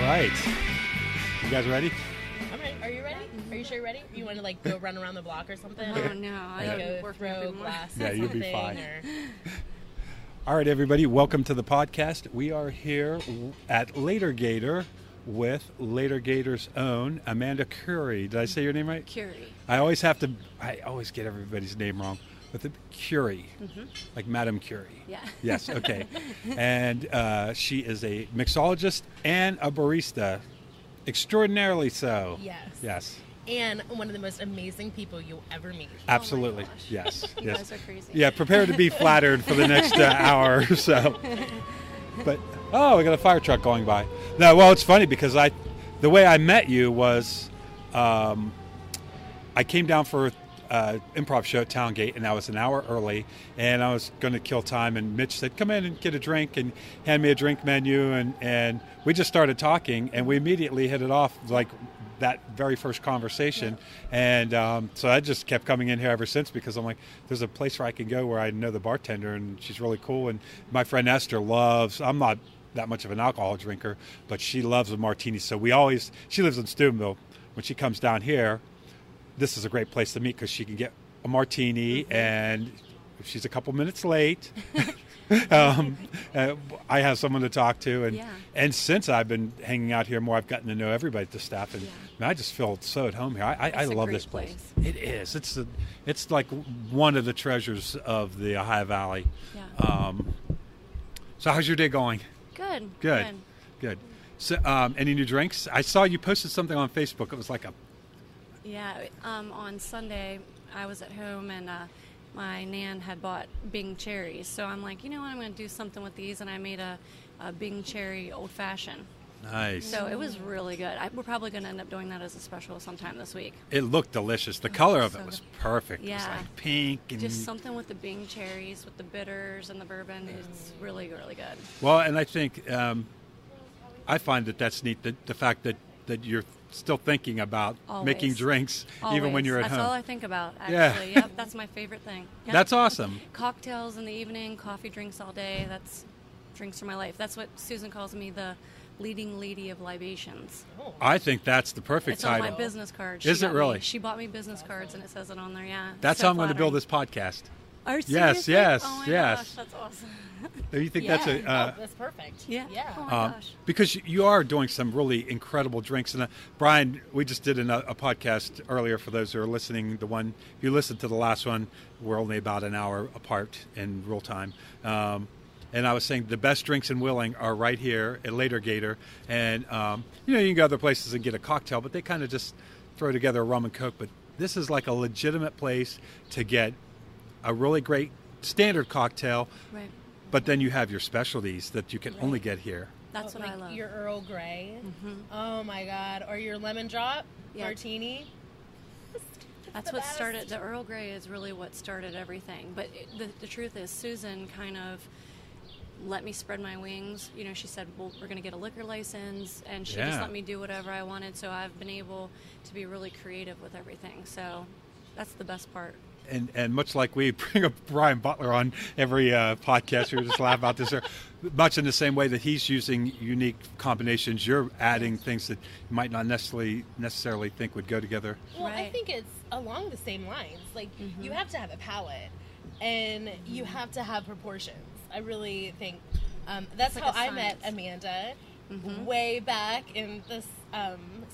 right. You guys ready? I'm ready. Are you ready? Are you sure you're ready? You want to like go run around the block or something? Oh no, I Like don't go work throw glass. Yeah, you'll be something, fine. Or... All right, everybody. Welcome to the podcast. We are here at Later Gator with Later Gator's own Amanda Kuri. Did I say your name right? Kuri. I always get everybody's name wrong. But the Kuri, like Madame Curie. Yeah. Yes, okay. And she is a mixologist and a barista, extraordinarily so. Yes. Yes. And one of the most amazing people you'll ever meet. Absolutely. Oh my gosh. Yes. You Yes. guys are crazy. Yeah, prepare to be flattered for the next hour or so. But, we got a fire truck going by. No, well, it's funny because the way I met you was I came down for improv show at Town Gate, and I was an hour early, and I was going to kill time, and Mitch said, come in and get a drink, and hand me a drink menu, and we just started talking, and we immediately hit it off, like that very first conversation, and so I just kept coming in here ever since, because I'm like, there's a place where I can go where I know the bartender, and she's really cool, and my friend Esther I'm not that much of an alcohol drinker, but she loves a martini, so she lives in Steubenville. When she comes down here, this is a great place to meet because she can get a martini, and if she's a couple minutes late, I have someone to talk to. And since I've been hanging out here more, I've gotten to know everybody at the staff, and man, I just feel so at home here. I love this place. It is. It's like one of the treasures of the Ohio Valley. Yeah. So how's your day going? Good. So, any new drinks? I saw you posted something on Facebook. It was like on Sunday, I was at home, and my nan had bought Bing cherries. So I'm like, you know what, I'm going to do something with these, and I made a Bing cherry old-fashioned. Nice. So it was really good. We're probably going to end up doing that as a special sometime this week. It looked delicious. The color of it was perfect. Yeah. It was like pink. And just something with the Bing cherries, with the bitters and the bourbon. It's really, really good. Well, and I think I find that's neat, the fact that you're still thinking about making drinks even when you're at home. That's all I think about, actually. Yep, that's my favorite thing. Yep. That's awesome. Cocktails in the evening, coffee drinks all day. That's drinks for my life. That's what Susan calls me, the leading lady of libations. Oh. I think that's the perfect title. It's on my business card. Is it really? She bought me business cards, and it says it on there, yeah. That's how I'm going to build this podcast. Are you serious? Yes. Oh my gosh, that's awesome. Do you think yeah. that's that's perfect. Yeah. Oh my gosh. Because you are doing some really incredible drinks. And Brian, we just did a podcast earlier for those who are listening. The one, if you listened to the last one, we're only about an hour apart in real time. And I was saying the best drinks in Wheeling are right here at Later Gator. And, you can go other places and get a cocktail, but they kind of just throw together a rum and Coke. But this is like a legitimate place to get a really great standard cocktail. Right. But then you have your specialties that you can only get here. That's what like I love. Your Earl Grey. Oh my God. Or your lemon drop martini. That's what started. The Earl Grey is really what started everything. But the truth is, Susan kind of let me spread my wings. She said, well, we're going to get a liquor license, and she just let me do whatever I wanted. So I've been able to be really creative with everything. So that's the best part. And much like we bring up Brian Butler on every podcast, we just laugh about this. Much in the same way that he's using unique combinations, you're adding things that you might not necessarily think would go together. Well, I think it's along the same lines. Like, you have to have a palate, and you have to have proportions. I really think that's like how I met Amanda way back in the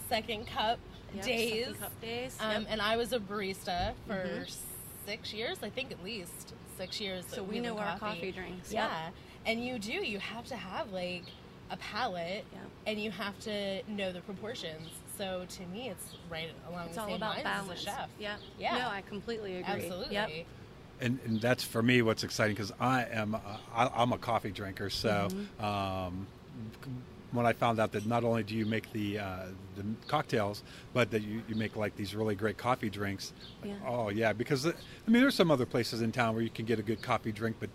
second cup days. Second cup days. And I was a barista for 6 years, I think at least 6 years. So we know our coffee drinks. Yeah. And you have to have like a palate, and you have to know the proportions. So to me, it's right along the same lines as a chef. Yeah. Yeah. No, I completely agree. Absolutely. Yep. And that's for me what's exciting, because I'm a coffee drinker. So when I found out that not only do you make the cocktails, but that you make like these really great coffee drinks. Because there's some other places in town where you can get a good coffee drink, but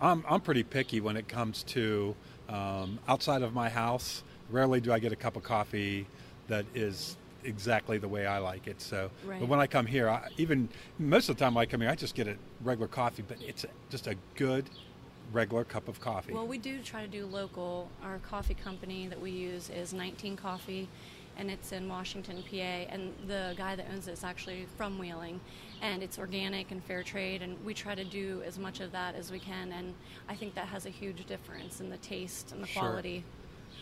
I'm pretty picky when it comes to outside of my house. Rarely do I get a cup of coffee that is exactly the way I like it. So, but when I come here, even most of the time when I come here, I just get a regular coffee, but it's just a good, regular cup of coffee. Well, we do try to do local. Our coffee company that we use is 19 Coffee, and it's in Washington, PA. And the guy that owns it is actually from Wheeling, and it's organic and fair trade. And we try to do as much of that as we can. And I think that has a huge difference in the taste and the quality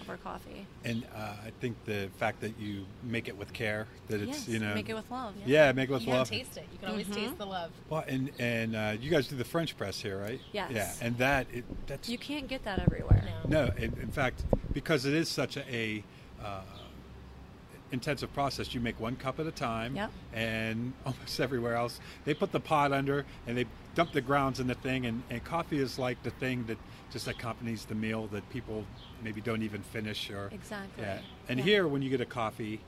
of our coffee. And I think the fact that you make it with care, that it's, yes, make it with love. Yeah, make it with you love. You can taste it. You can always taste the love. Well, and you guys do the French press here, right? Yes. Yeah, and that's... You can't get that everywhere. No, in fact, because it is such a intensive process, you make one cup at a time. Yep. And almost everywhere else, they put the pot under and they dump the grounds in the thing, and coffee is like the thing that just accompanies the meal that people maybe don't even finish. Or exactly. Yeah. And here, when you get a coffee,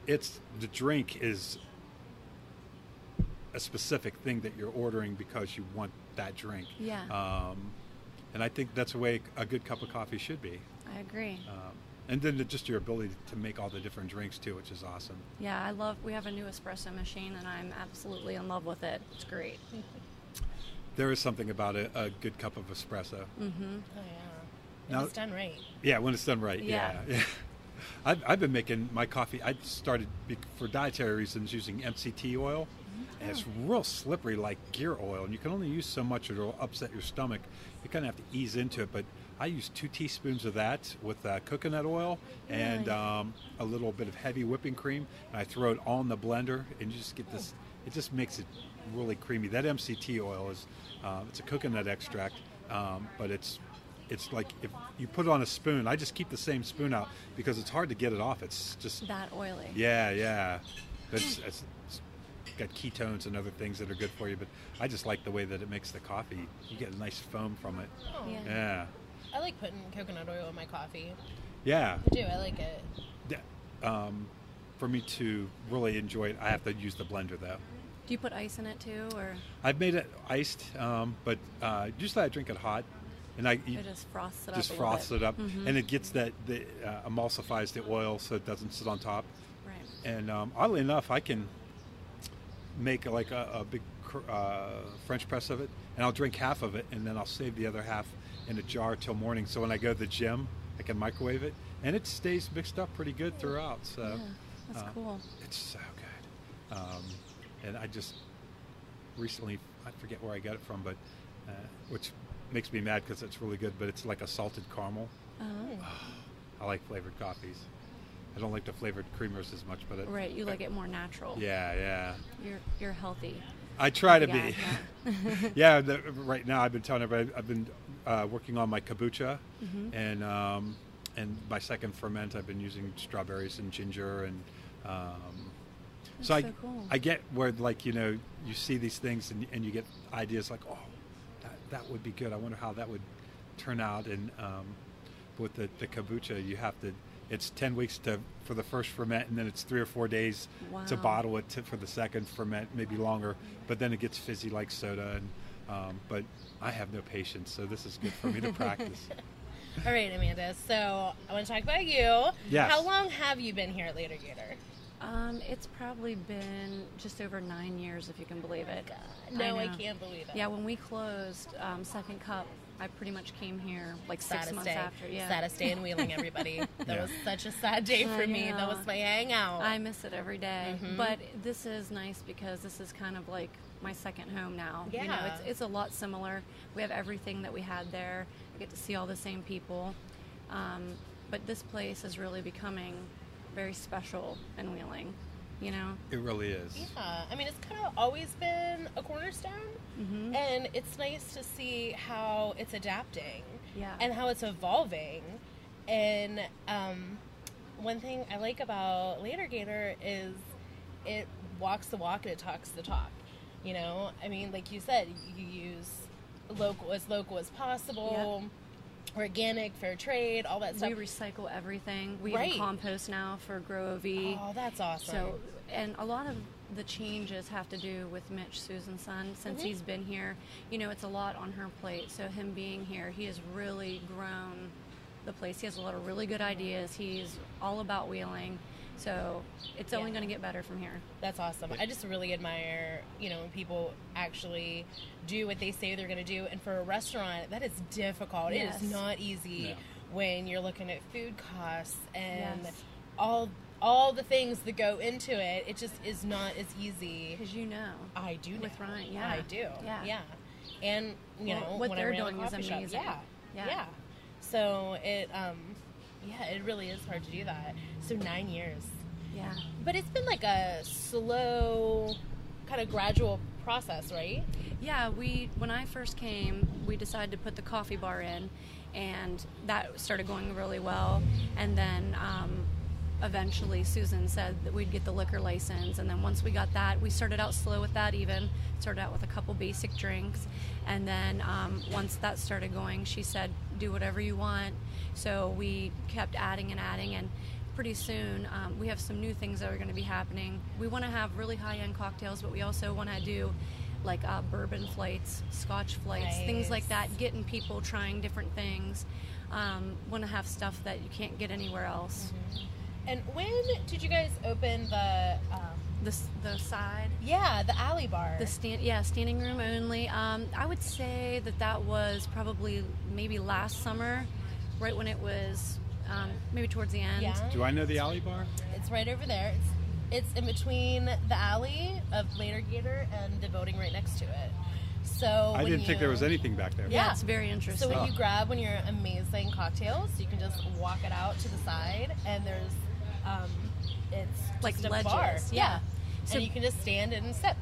the drink is a specific thing that you're ordering because you want that drink. Yeah. And I think that's the way a good cup of coffee should be. I agree. And then just your ability to make all the different drinks too, which is awesome. Yeah, we have a new espresso machine, and I'm absolutely in love with it. It's great. There is something about a good cup of espresso. Mm-hmm. Oh, yeah. When it's done right. Yeah, when it's done right. Yeah. I've been making my coffee. I started for dietary reasons using MCT oil, and it's real slippery like gear oil, and you can only use so much or it'll upset your stomach. You kind of have to ease into it, but I use 2 teaspoons of that with coconut oil and a little bit of heavy whipping cream, and I throw it all in the blender, and you just get this. It just makes it really creamy. That MCT oil is it's a coconut extract, but it's like if you put it on a spoon. I just keep the same spoon out because it's hard to get it off. It's just that oily. Yeah. It's got ketones and other things that are good for you, but I just like the way that it makes the coffee. You get a nice foam from it. Oh. Yeah. I like putting coconut oil in my coffee. Yeah. I do. I like it. Yeah. For me to really enjoy it, I have to use the blender though. Do you put ice in it too, or? I've made it iced, but usually I drink it hot, and it just frosts it up. Just frosts it up, mm-hmm. and it gets emulsifies the oil so it doesn't sit on top. Right. And oddly enough, I can make like a big French press of it, and I'll drink half of it, and then I'll save the other half in a jar till morning. So when I go to the gym, I can microwave it, and it stays mixed up pretty good throughout. So yeah, that's cool. It's so good. And I just recently, I forget where I got it from, but which makes me mad because it's really good, but it's like a salted caramel. Oh. I like flavored coffees. I don't like the flavored creamers as much, but right, you like it more natural. Yeah. You're healthy. I try to be. Yeah. Yeah. Right now, I've been telling everybody I've been working on my kombucha, mm-hmm. and my second ferment. I've been using strawberries and ginger, and so cool. I get where you see these things and you get ideas like, oh, that would be good. I wonder how that would turn out. And with the kombucha, you have to. It's 10 weeks for the first ferment, and then it's 3 or 4 days to bottle it for the second ferment, maybe longer. But then it gets fizzy like soda. And but I have no patience, so this is good for me to practice. All right, Amanda. So I want to talk about you. Yes. How long have you been here at Later Gator? It's probably been just over 9 years, if you can believe it. No, I can't believe it. Yeah, when we closed Second Cup, I pretty much came here like 6 months after. Yeah. Saddest day in Wheeling, everybody. That was such a sad day for me. That was my hangout. I miss it every day. Mm-hmm. But this is nice because this is kind of like my second home now. Yeah. It's a lot similar. We have everything that we had there. I get to see all the same people. But this place is really becoming very special in Wheeling. It really is. Yeah, I mean, it's kind of always been a cornerstone, mm-hmm. and it's nice to see how it's adapting, yeah, and how it's evolving. And one thing I like about Later Gator is it walks the walk and it talks the talk. I mean, like you said, you use local as possible. Yep. Organic, fair trade, all that stuff. We recycle everything. We right. even compost now for Grow OV. Oh, that's awesome. So, and a lot of the changes have to do with Mitch, Susan's son. Since mm-hmm. he's been here, it's a lot on her plate. So him being here, he has really grown the place. He has a lot of really good ideas. He's all about Wheeling. So it's only going to get better from here. That's awesome. I just really admire, when people actually do what they say they're going to do. And for a restaurant, that is difficult. Yes. It is not easy when you're looking at food costs and Yes. all the things that go into it. It just is not as easy. Because I do know. With Ryan, yeah. I do. Yeah. And, what when they're I ran doing a is coffee shop, amazing. Yeah. So it really is hard to do that. So 9 years. Yeah. But it's been like a slow, kind of gradual process, right? Yeah, when I first came, we decided to put the coffee bar in, and that started going really well. And then eventually Susan said that we'd get the liquor license, and then once we got that, we started out slow with that even. Started out with a couple basic drinks, and then once that started going, she said, do whatever you want. So we kept adding, and pretty soon we have some new things that are going to be happening. We want to have really high-end cocktails, but we also want to do like bourbon flights, scotch flights, things like that, getting people trying different things. Want to have stuff that you can't get anywhere else. Mm-hmm. And when did you guys open the side? Yeah, the alley bar. Standing room only. I would say that was probably maybe last summer, right when it was maybe towards the end. Yeah. Do I know the alley bar? It's right over there. It's in between the alley of Later Gator and the building right next to it. So I didn't think there was anything back there. Yeah, it's very interesting. So what you grab when you're amazing cocktails, you can just walk it out to the side, and there's it's like just a ledges. bar. Yeah. So and you can just stand and sip.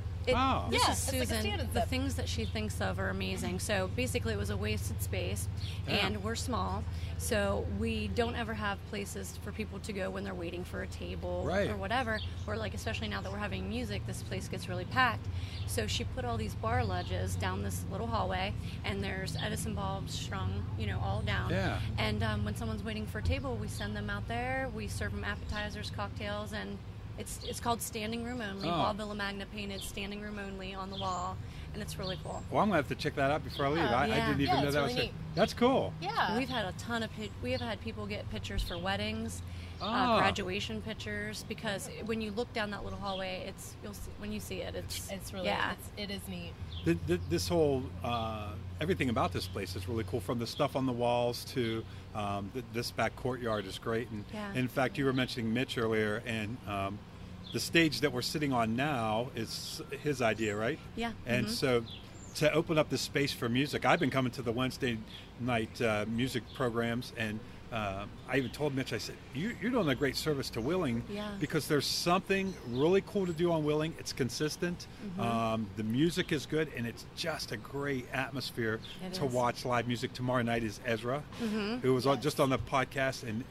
This is it's Susan. like a stand and The sip. things that she thinks of are amazing. So basically, it was a wasted space, and we're small, so we don't ever have places for people to go when they're waiting for a table or whatever. Or like, especially now that we're having music, this place gets really packed. So she put all these bar ledges down this little hallway, and there's Edison bulbs strung, all down. Yeah. And when someone's waiting for a table, we send them out there. We serve them appetizers, cocktails, and it's called Standing Room Only. Bob Villamagna painted Standing Room Only on the wall, and it's really cool. Well, I'm going to have to check that out before I leave. I didn't even know that really was neat. That's cool. Yeah. We've had a ton of we have had people get pictures for weddings, graduation pictures, because when you look down that little hallway, you'll see, when you see it, it's really it is neat. This whole everything about this place is really cool, from the stuff on the walls to this back courtyard is great. And in fact, you were mentioning Mitch earlier, and the stage that we're sitting on now is his idea, right? Yeah. And so to open up this space for music, I've been coming to the Wednesday night music programs, and I even told Mitch, I said, you're doing a great service to Wheeling, because there's something really cool to do on Wheeling. It's consistent. The music is good, and it's just a great atmosphere to watch live music. Tomorrow night is Ezra, who was just on the podcast, and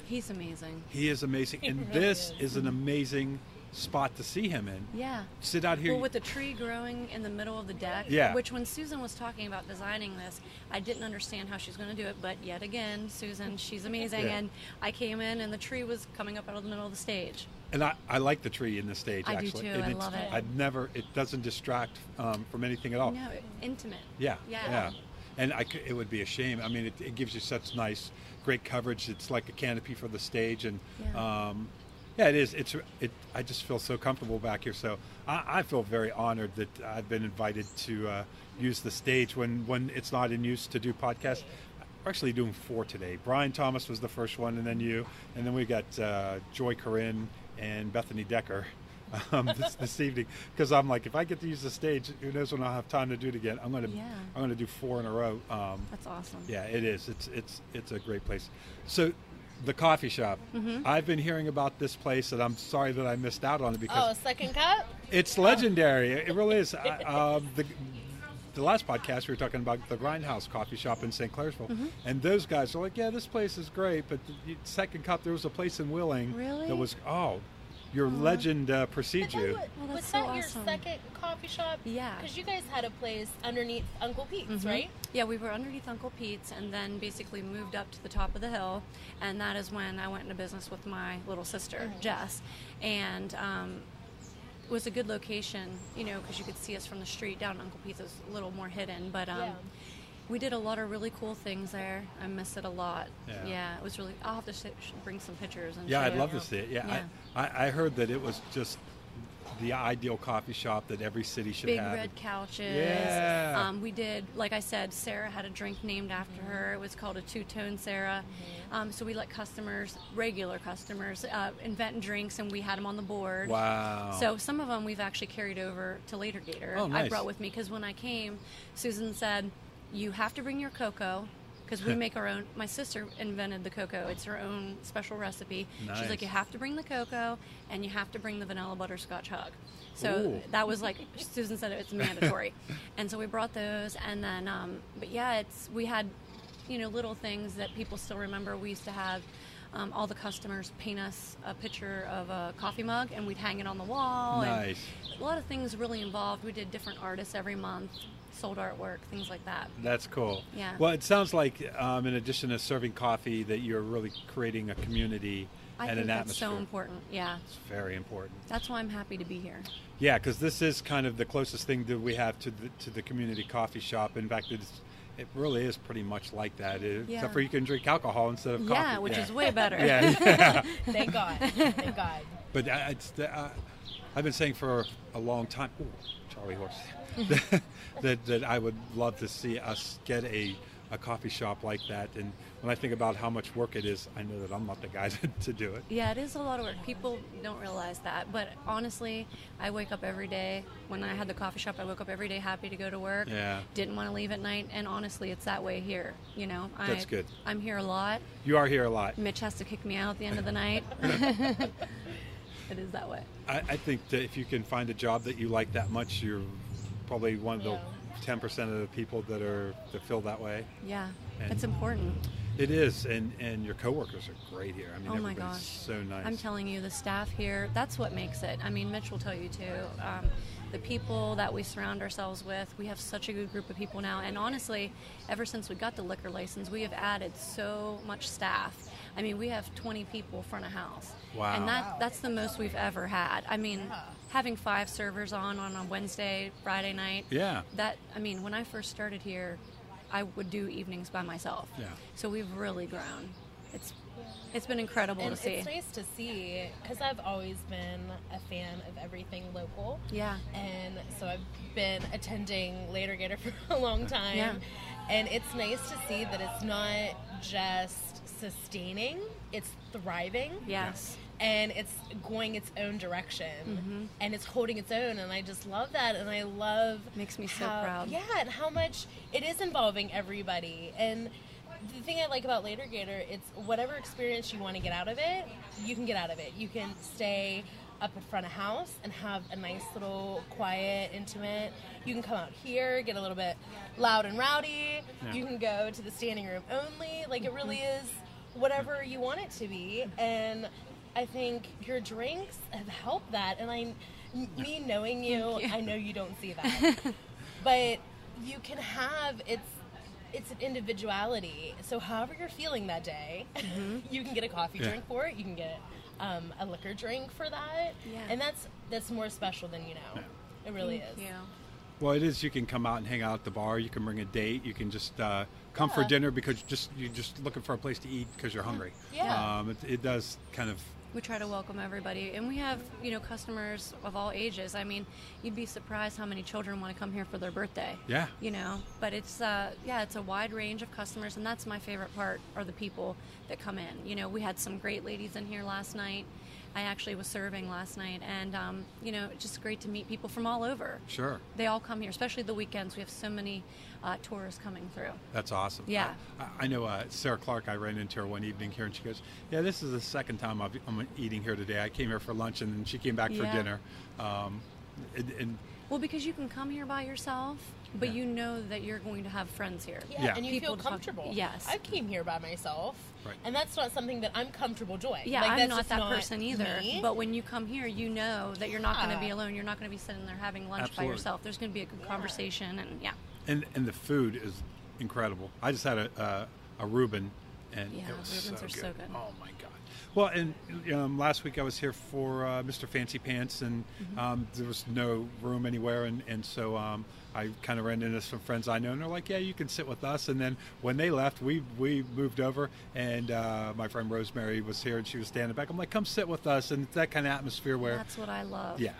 he's amazing. He is amazing, and really this is an amazing spot to see him in. Yeah. Sit out here. Well, with the tree growing in the middle of the deck, which when Susan was talking about designing this, I didn't understand how she's going to do it, but yet again, Susan, she's amazing, and I came in and the tree was coming up out of the middle of the stage. And I like the tree in the stage, I actually. do too. I love it. It doesn't distract from anything at all. No, intimate. Yeah. And it would be a shame. I mean, it gives you such nice, great coverage. It's like a canopy for the stage, and it is. I just feel so comfortable back here. So I feel very honored that I've been invited to use the stage when it's not in use to do podcasts. We're actually doing 4 today. Brian Thomas was the first one, and then you, and then we got Joy Corinne and Bethany Decker this evening. Because I'm like, if I get to use the stage, who knows when I'll have time to do it again. I'm gonna do 4 in a row. That's awesome. Yeah, it is. It's a great place. So, the coffee shop. I've been hearing about this place, and I'm sorry that I missed out on it because Second Cup. It's legendary. It really is. The last podcast we were talking about the Grindhouse coffee shop in St. Clairsville, and those guys are like, "Yeah, this place is great," but the Second Cup, there was a place in Wheeling that was your legend precedes you. Was that your second coffee shop? Yeah. Because you guys had a place underneath Uncle Pete's, right? Yeah, we were underneath Uncle Pete's, and then basically moved up to the top of the hill, and that is when I went into business with my little sister, Jess, and it was a good location, because you could see us from the street. Down Uncle Pete's is a little more hidden, but We did a lot of really cool things there. I miss it a lot. Yeah. It was really. I'll have to bring some pictures and. Yeah, show I'd you. love to see it. Yeah. I heard that it was just the ideal coffee shop that every city should Big have. red couches. Yeah. We did, like I said, Sara had a drink named after her. It was called a two-tone Sara. So we let regular customers, invent drinks, and we had them on the board. Wow. So some of them we've actually carried over to Later Gator. Oh, nice. I brought with me because when I came, Susan said, you have to bring your cocoa. Because we make our own. My sister invented the cocoa. It's her own special recipe. Nice. She's like, you have to bring the cocoa, and you have to bring the vanilla butterscotch hug. So Ooh. that was like, Susan said it's mandatory. And so we brought those, and then, but yeah, we had, little things that people still remember. We used to have all the customers paint us a picture of a coffee mug, and we'd hang it on the wall. Nice. And a lot of things really involved. We did different artists every month. Sold artwork, things like that. That's cool. Yeah. Well, it sounds like in addition to serving coffee, that you're really creating a community and an atmosphere. I think that's so important. Yeah. It's very important. That's why I'm happy to be here. Yeah, because this is kind of the closest thing that we have to the community coffee shop. In fact, it really is pretty much like that, except for you can drink alcohol instead of coffee. Yeah, which is way better. Yeah. Thank God. Thank God. But I've been saying for a long time, Charlie horse, that I would love to see us get a coffee shop like that. And when I think about how much work it is, I know that I'm not the guy to do it. Yeah, it is a lot of work. People don't realize that. But honestly, I wake up every day. When I had the coffee shop, I woke up every day happy to go to work. Yeah. Didn't want to leave at night. And honestly, it's that way here. That's good. I'm here a lot. You are here a lot. Mitch has to kick me out at the end of the night. It is that way. I think that if you can find a job that you like that much, you're probably one of the 10% of the people that feel that way. Yeah, And it's important. It is, and your coworkers are great here. I mean, Oh my everybody's gosh. so nice. I'm telling you, the staff here, that's what makes it. I mean, Mitch will tell you too. The people that we surround ourselves with, we have such a good group of people now. And honestly, ever since we got the liquor license, we have added so much staff. I mean, we have 20 people front of house. Wow. And that's the most we've ever had. I mean, having 5 servers on a Wednesday, Friday night. Yeah. When I first started here, I would do evenings by myself. Yeah. So we've really grown. It's been incredible to see. It's nice to see, because I've always been a fan of everything local. Yeah. And so I've been attending Later Gator for a long time. Yeah. And it's nice to see that it's not just sustaining, it's thriving. Yes. And it's going its own direction, and it's holding its own, and I just love that, and I love Makes me so proud. Yeah, and how much it is involving everybody. And the thing I like about Later Gator, it's whatever experience you want to get out of it, you can get out of it. You can stay up in front of house and have a nice little quiet, intimate. You can come out here, get a little bit loud and rowdy. Yeah. You can go to the standing room only. Like, it really is whatever you want it to be. And I think your drinks have helped that, and me knowing you, I know you don't see that, but you can have it's an individuality. So however you're feeling that day, you can get a coffee drink for it. You can get a liquor drink for that, and that's more special than you know. It really is. Yeah. Well, it is. You can come out and hang out at the bar. You can bring a date. You can just come for dinner because you're just looking for a place to eat because you're hungry. Yeah. It does kind of. We try to welcome everybody, and we have, customers of all ages. I mean, you'd be surprised how many children want to come here for their birthday. Yeah. But it's a wide range of customers, and that's my favorite part, are the people that come in. We had some great ladies in here last night. I actually was serving last night, and it's just great to meet people from all over. Sure. They all come here, especially the weekends. We have so many tourists coming through. That's awesome. Yeah. I know Sarah Clark, I ran into her one evening here, and she goes, yeah, this is the second time I'm eating here today. I came here for lunch, and then she came back for dinner. Well, because you can come here by yourself, but you know that you're going to have friends here. Yeah, and you People feel to talk- comfortable. Yes. I came here by myself, Right. and that's not something that I'm comfortable doing. Yeah, like, I'm that's not just that person either. me. But when you come here, you know that you're not going to be Yeah. alone. You're not going to be sitting there having lunch by Absolutely. yourself. There's going to be a good conversation, and And the food is incredible. I just had a Reuben, and Yeah, it was Reubens so are good. so good. Oh my God. Well, and last week I was here for Mr. Fancy Pants, and there was no room anywhere, and so I kind of ran into some friends I know, and they're like, yeah, you can sit with us. And then when they left, we moved over, and my friend Rosemary was here, and she was standing back. I'm like, come sit with us. And it's that kind of atmosphere where... That's what I love. Yeah.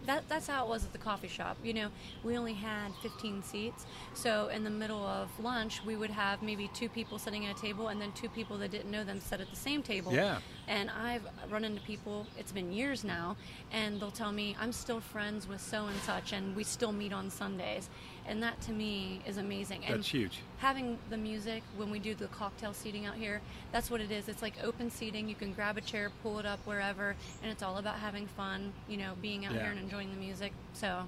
That's how it was at the coffee shop. You know, we only had 15 seats, so in the middle of lunch we would have maybe 2 people sitting at a table and then 2 people that didn't know them sit at the same table. Yeah. And I've run into people, it's been years now, and they'll tell me, I'm still friends with so and such and we still meet on Sundays. And that to me is amazing. And that's huge. Having the music when we do the cocktail seating out here, that's what it is. It's like open seating. You can grab a chair, pull it up wherever, and it's all about having fun, you know, being out here and enjoying the music. So.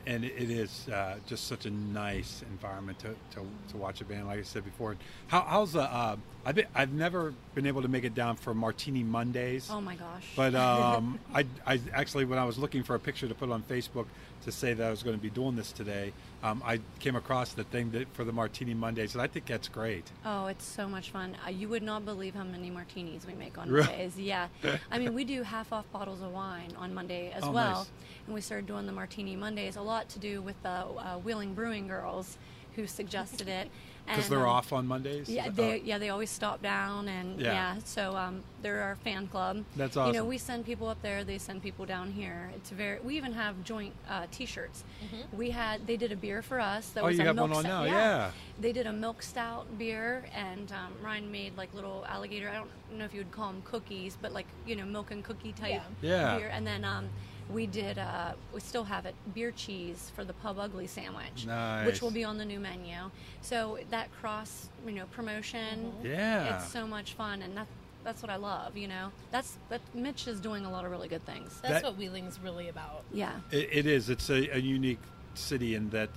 And it is just such a nice environment to watch a band, like I said before. How's the? I've never been able to make it down for Martini Mondays. Oh my gosh! But I actually, when I was looking for a picture to put on Facebook to say that I was going to be doing this today, I came across the thing for the Martini Mondays, and I think that's great. Oh, it's so much fun. You would not believe how many martinis we make on Mondays. Yeah, I mean, we do half-off bottles of wine on Monday as well. Nice. And we started doing the Martini Mondays, a lot to do with the Wheeling Brewing girls who suggested it. Because they're off on Mondays? Yeah, they always stop down, and so they're our fan club. That's awesome. You know, we send people up there, they send people down here. We even have joint T-shirts. Mm-hmm. They did a beer for us. That was you a have milk one on stout. now, yeah. They did a milk stout beer, and Ryan made like little alligator, I don't know if you would call them cookies, but like, you know, milk and cookie type beer. And then we did, we still have it, beer cheese for the Pub Ugly sandwich, which will be on the new menu. So that cross, you know, promotion, it's so much fun, and that's what I love, you know. Mitch is doing a lot of really good things. That's what Wheeling's really about. Yeah. It is. It's a unique city in that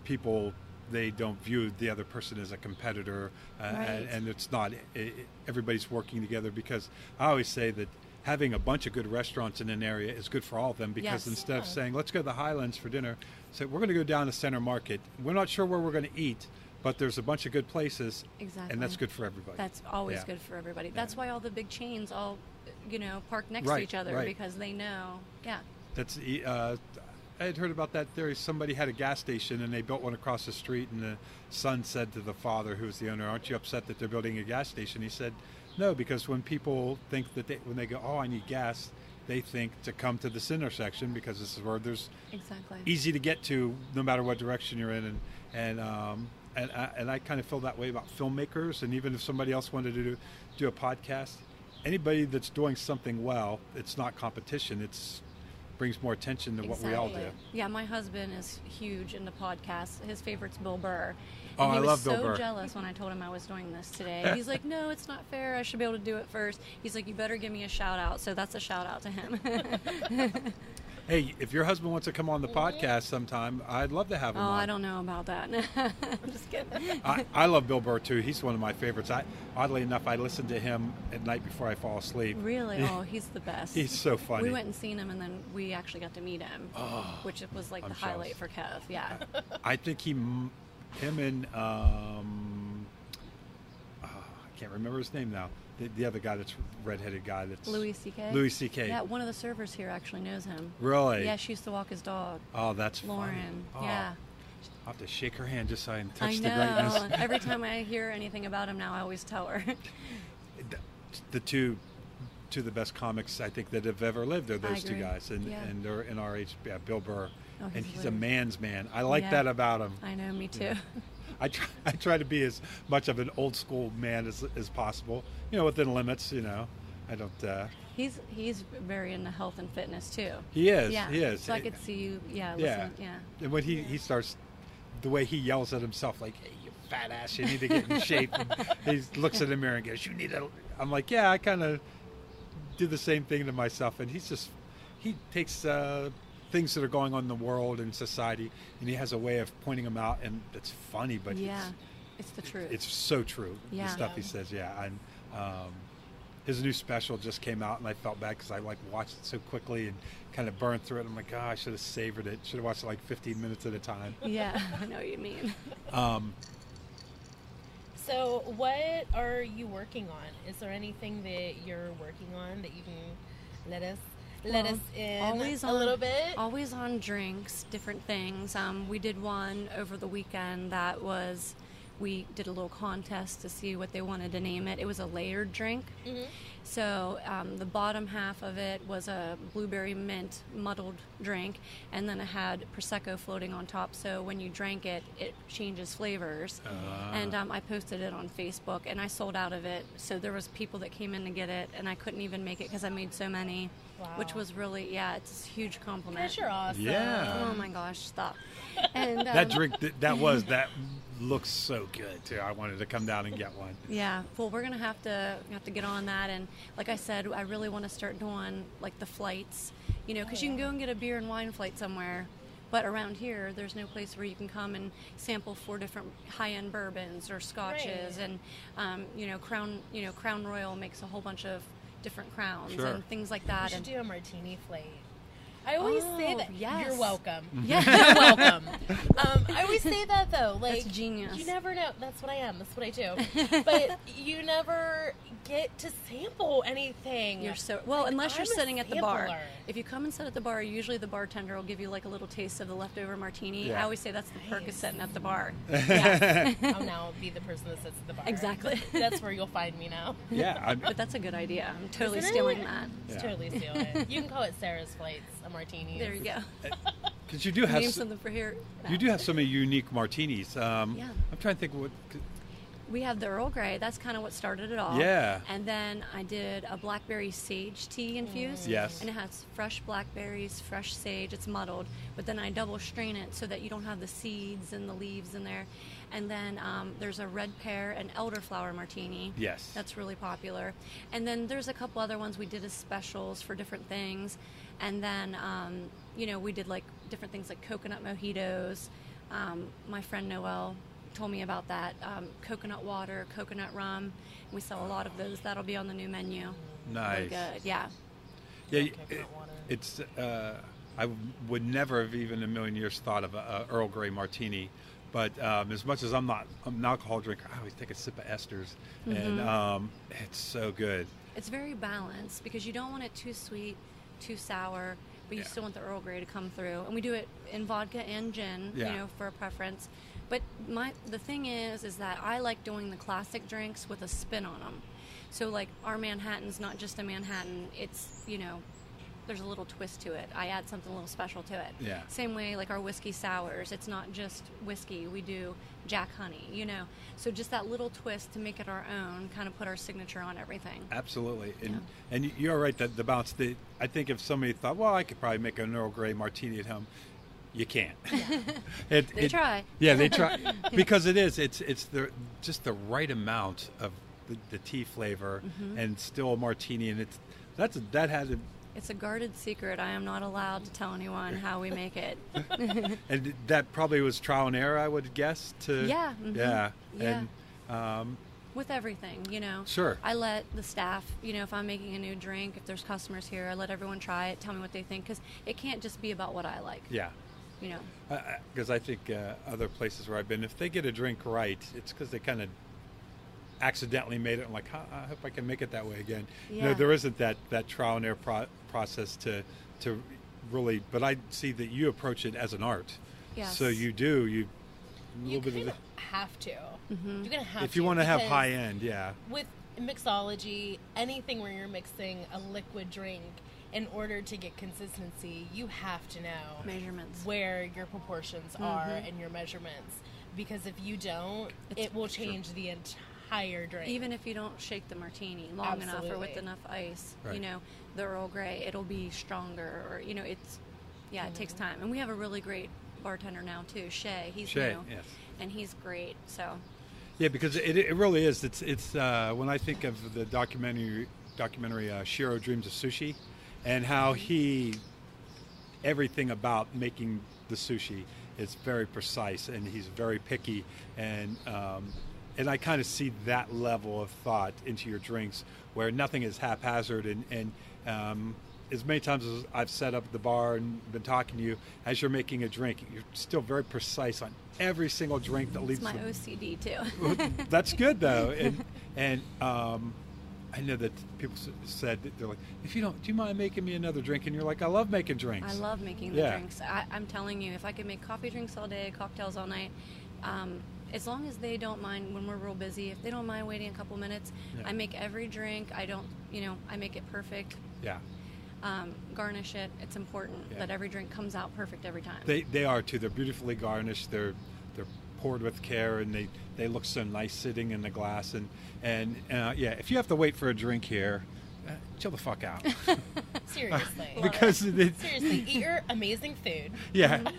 people, they don't view the other person as a competitor, and it's not. Everybody's working together, because I always say that having a bunch of good restaurants in an area is good for all of them, because instead of saying, let's go to the Highlands for dinner, say, we're going to go down to Center Market. We're not sure where we're going to eat, but there's a bunch of good places, and that's good for everybody. That's always good for everybody. That's why all the big chains all, you know, park next to each other, because they know, That's I had heard about that theory. Somebody had a gas station, and they built one across the street, and the son said to the father, who was the owner, aren't you upset that they're building a gas station? He said, no, because when people think that when they go, I need gas, they think to come to this intersection, because this is where there's easy to get to no matter what direction you're in. And I kind of feel that way about filmmakers. And even if somebody else wanted to do a podcast, anybody that's doing something well, it's not competition. It's brings more attention to what we all do. Yeah, my husband is huge into podcasts. His favorite's Bill Burr. And I love Bill Burr. He was so jealous when I told him I was doing this today. He's like, no, it's not fair. I should be able to do it first. He's like, you better give me a shout out. So that's a shout out to him. Hey, if your husband wants to come on the podcast sometime, I'd love to have him on. I don't know about that. I'm just kidding. I love Bill Burr, too. He's one of my favorites. Oddly enough, I listen to him at night before I fall asleep. Really? Oh, he's the best. He's so funny. We went and seen him, and then we actually got to meet him, which was like the highlight for Kev. Yeah. I think him and I can't remember his name now. The other guy, that's redheaded guy, that's Louis C.K. Louis C.K. Yeah, one of the servers here actually knows him. Really? Yeah, she used to walk his dog. Oh, that's Lauren. Funny. Yeah. I'll have to shake her hand just so I can touch I the greatness. Every time I hear anything about him now, I always tell her. The two the best comics I think that have ever lived are those two guys, and they're in our age. Yeah, Bill Burr, and he's a man's man. I like that about him. I know, me too. Yeah. I try to be as much of an old school man as possible, you know, within limits. You know, I don't. He's very into health and fitness too. He is. Yeah. He is. So I could see you. Yeah. Yeah. Listen, yeah. And when he starts, the way he yells at himself, like, "Hey, you fat ass, you need to get in shape." And he looks in the mirror and goes, "You need to." I'm like, yeah, I kind of do the same thing to myself, and he takes things that are going on in the world and society, and he has a way of pointing them out, and it's funny, but it's the truth. It's so true. Yeah. The stuff he says. Yeah. And his new special just came out, and I felt bad because I watched it so quickly and kind of burned through it. I'm like, I should have savored it. Should have watched it like 15 minutes at a time. Yeah, I know what you mean. So what are you working on? Is there anything that you're working on that you can let us let us in always a little bit? Always on drinks, different things. We did one over the weekend that was, we did a little contest to see what they wanted to name it. It was a layered drink. Mm-hmm. So the bottom half of it was a blueberry mint muddled drink, and then it had Prosecco floating on top. So when you drank it, it changes flavors. And I posted it on Facebook, and I sold out of it. So there was people that came in to get it, and I couldn't even make it because I made so many. Wow. Which was really, it's a huge compliment. Gosh, you're awesome. Yeah. Oh my gosh, stop. And that drink, that looks so good too. I wanted to come down and get one. Yeah. Well, we're gonna have to get on that, and like I said, I really want to start doing like the flights, because you can go and get a beer and wine flight somewhere. But around here, there's no place where you can come and sample 4 different high-end bourbons or scotches, right. And Crown Royal makes a whole bunch of different crowns and things like that. You should do a martini flight. I always say that. Yes. You're welcome. Yeah. You're welcome. I always say that though. Like, that's genius. You never know. That's what I am. That's what I do. But you never get to sample anything. You're so well, unless you're sitting at the bar. sampler. If you come and sit at the bar, usually the bartender will give you like a little taste of the leftover martini. Yeah. I always say that's the perk of sitting at the bar. Yeah. I'll now be the person that sits at the bar. Exactly. That's where you'll find me now. Yeah. But that's a good idea. I'm totally Isn't stealing it? that. Just totally steal it. You can call it Sarah's Flights, a martini. There you go. Because you do have Name something for here. you do have so many unique martinis. Yeah. I'm trying to think what. We have the Earl Grey. That's kind of what started it all. Yeah. And then I did a blackberry sage tea infused. Yes. And it has fresh blackberries, fresh sage. It's muddled. But then I double strain it so that you don't have the seeds and the leaves in there. And then there's a red pear and elderflower martini. Yes. That's really popular. And then there's a couple other ones we did as specials for different things. And then, we did like different things like coconut mojitos. My friend Noelle told me about that. Coconut water, coconut rum. We sell a lot of those. That'll be on the new menu. Nice. Really good. Yeah. Yeah. It's. I would never have even in a million years thought of a Earl Grey martini, but as much as I'm an alcohol drinker, I always take a sip of esters, and it's so good. It's very balanced because you don't want it too sweet, too sour, but you still want the Earl Grey to come through. And we do it in vodka and gin, for a preference. But the thing is that I like doing the classic drinks with a spin on them. So like our Manhattan's not just a Manhattan. It's, there's a little twist to it. I add something a little special to it. Yeah. Same way like our whiskey sours. It's not just whiskey. We do Jack Honey, So just that little twist to make it our own, kind of put our signature on everything. Absolutely. And you're right that the balance. I think if somebody thought, well, I could probably make an Earl Grey martini at home. You can't. They try. Yeah, they try because it's just the right amount of the tea flavor and still a martini, and that has a. It's a guarded secret. I am not allowed to tell anyone how we make it. And that probably was trial and error, I would guess. Yeah. Yeah. Yeah. And with everything, Sure. I let the staff, if I'm making a new drink, if there's customers here, I let everyone try it, tell me what they think, because it can't just be about what I like. Yeah. Because I think other places where I've been, if they get a drink right, it's because they kind of accidentally made it. I'm like, I hope I can make it that way again. Yeah. There isn't that trial and error process to really. But I see that you approach it as an art. Yes. So you You kind of have to. Mm-hmm. You're gonna have if to. you want to have high end, yeah. With mixology, anything where you're mixing a liquid drink, in order to get consistency, you have to know measurements, where your proportions are and your measurements. Because if you don't, it will change the entire drink. Even if you don't shake the martini long enough or with enough ice, right. The Earl Grey, it'll be stronger, or it takes time. And we have a really great bartender now too, Shay. He's new, yes. and he's great. So. Yeah, because it really is. It's when I think of the documentary Shiro Dreams of Sushi, and how everything about making the sushi is very precise, and he's very picky, and I kind of see that level of thought into your drinks, where nothing is haphazard, and as many times as I've set up at the bar and been talking to you, as you're making a drink, you're still very precise on every single drink that leaves. It's my OCD too. That's good though, and I know that people said that they're like, do you mind making me another drink? And you're like, I love making drinks. I love making the drinks. I'm telling you, if I could make coffee drinks all day, cocktails all night, as long as they don't mind when we're real busy, if they don't mind waiting a couple minutes, I make every drink. I don't, I make it perfect. Yeah. Garnish it. It's important that every drink comes out perfect every time. They are too. They're beautifully garnished. They're poured with care, and they look so nice sitting in the glass. And if you have to wait for a drink here, chill the fuck out. Seriously. Because seriously, eat your amazing food. Yeah.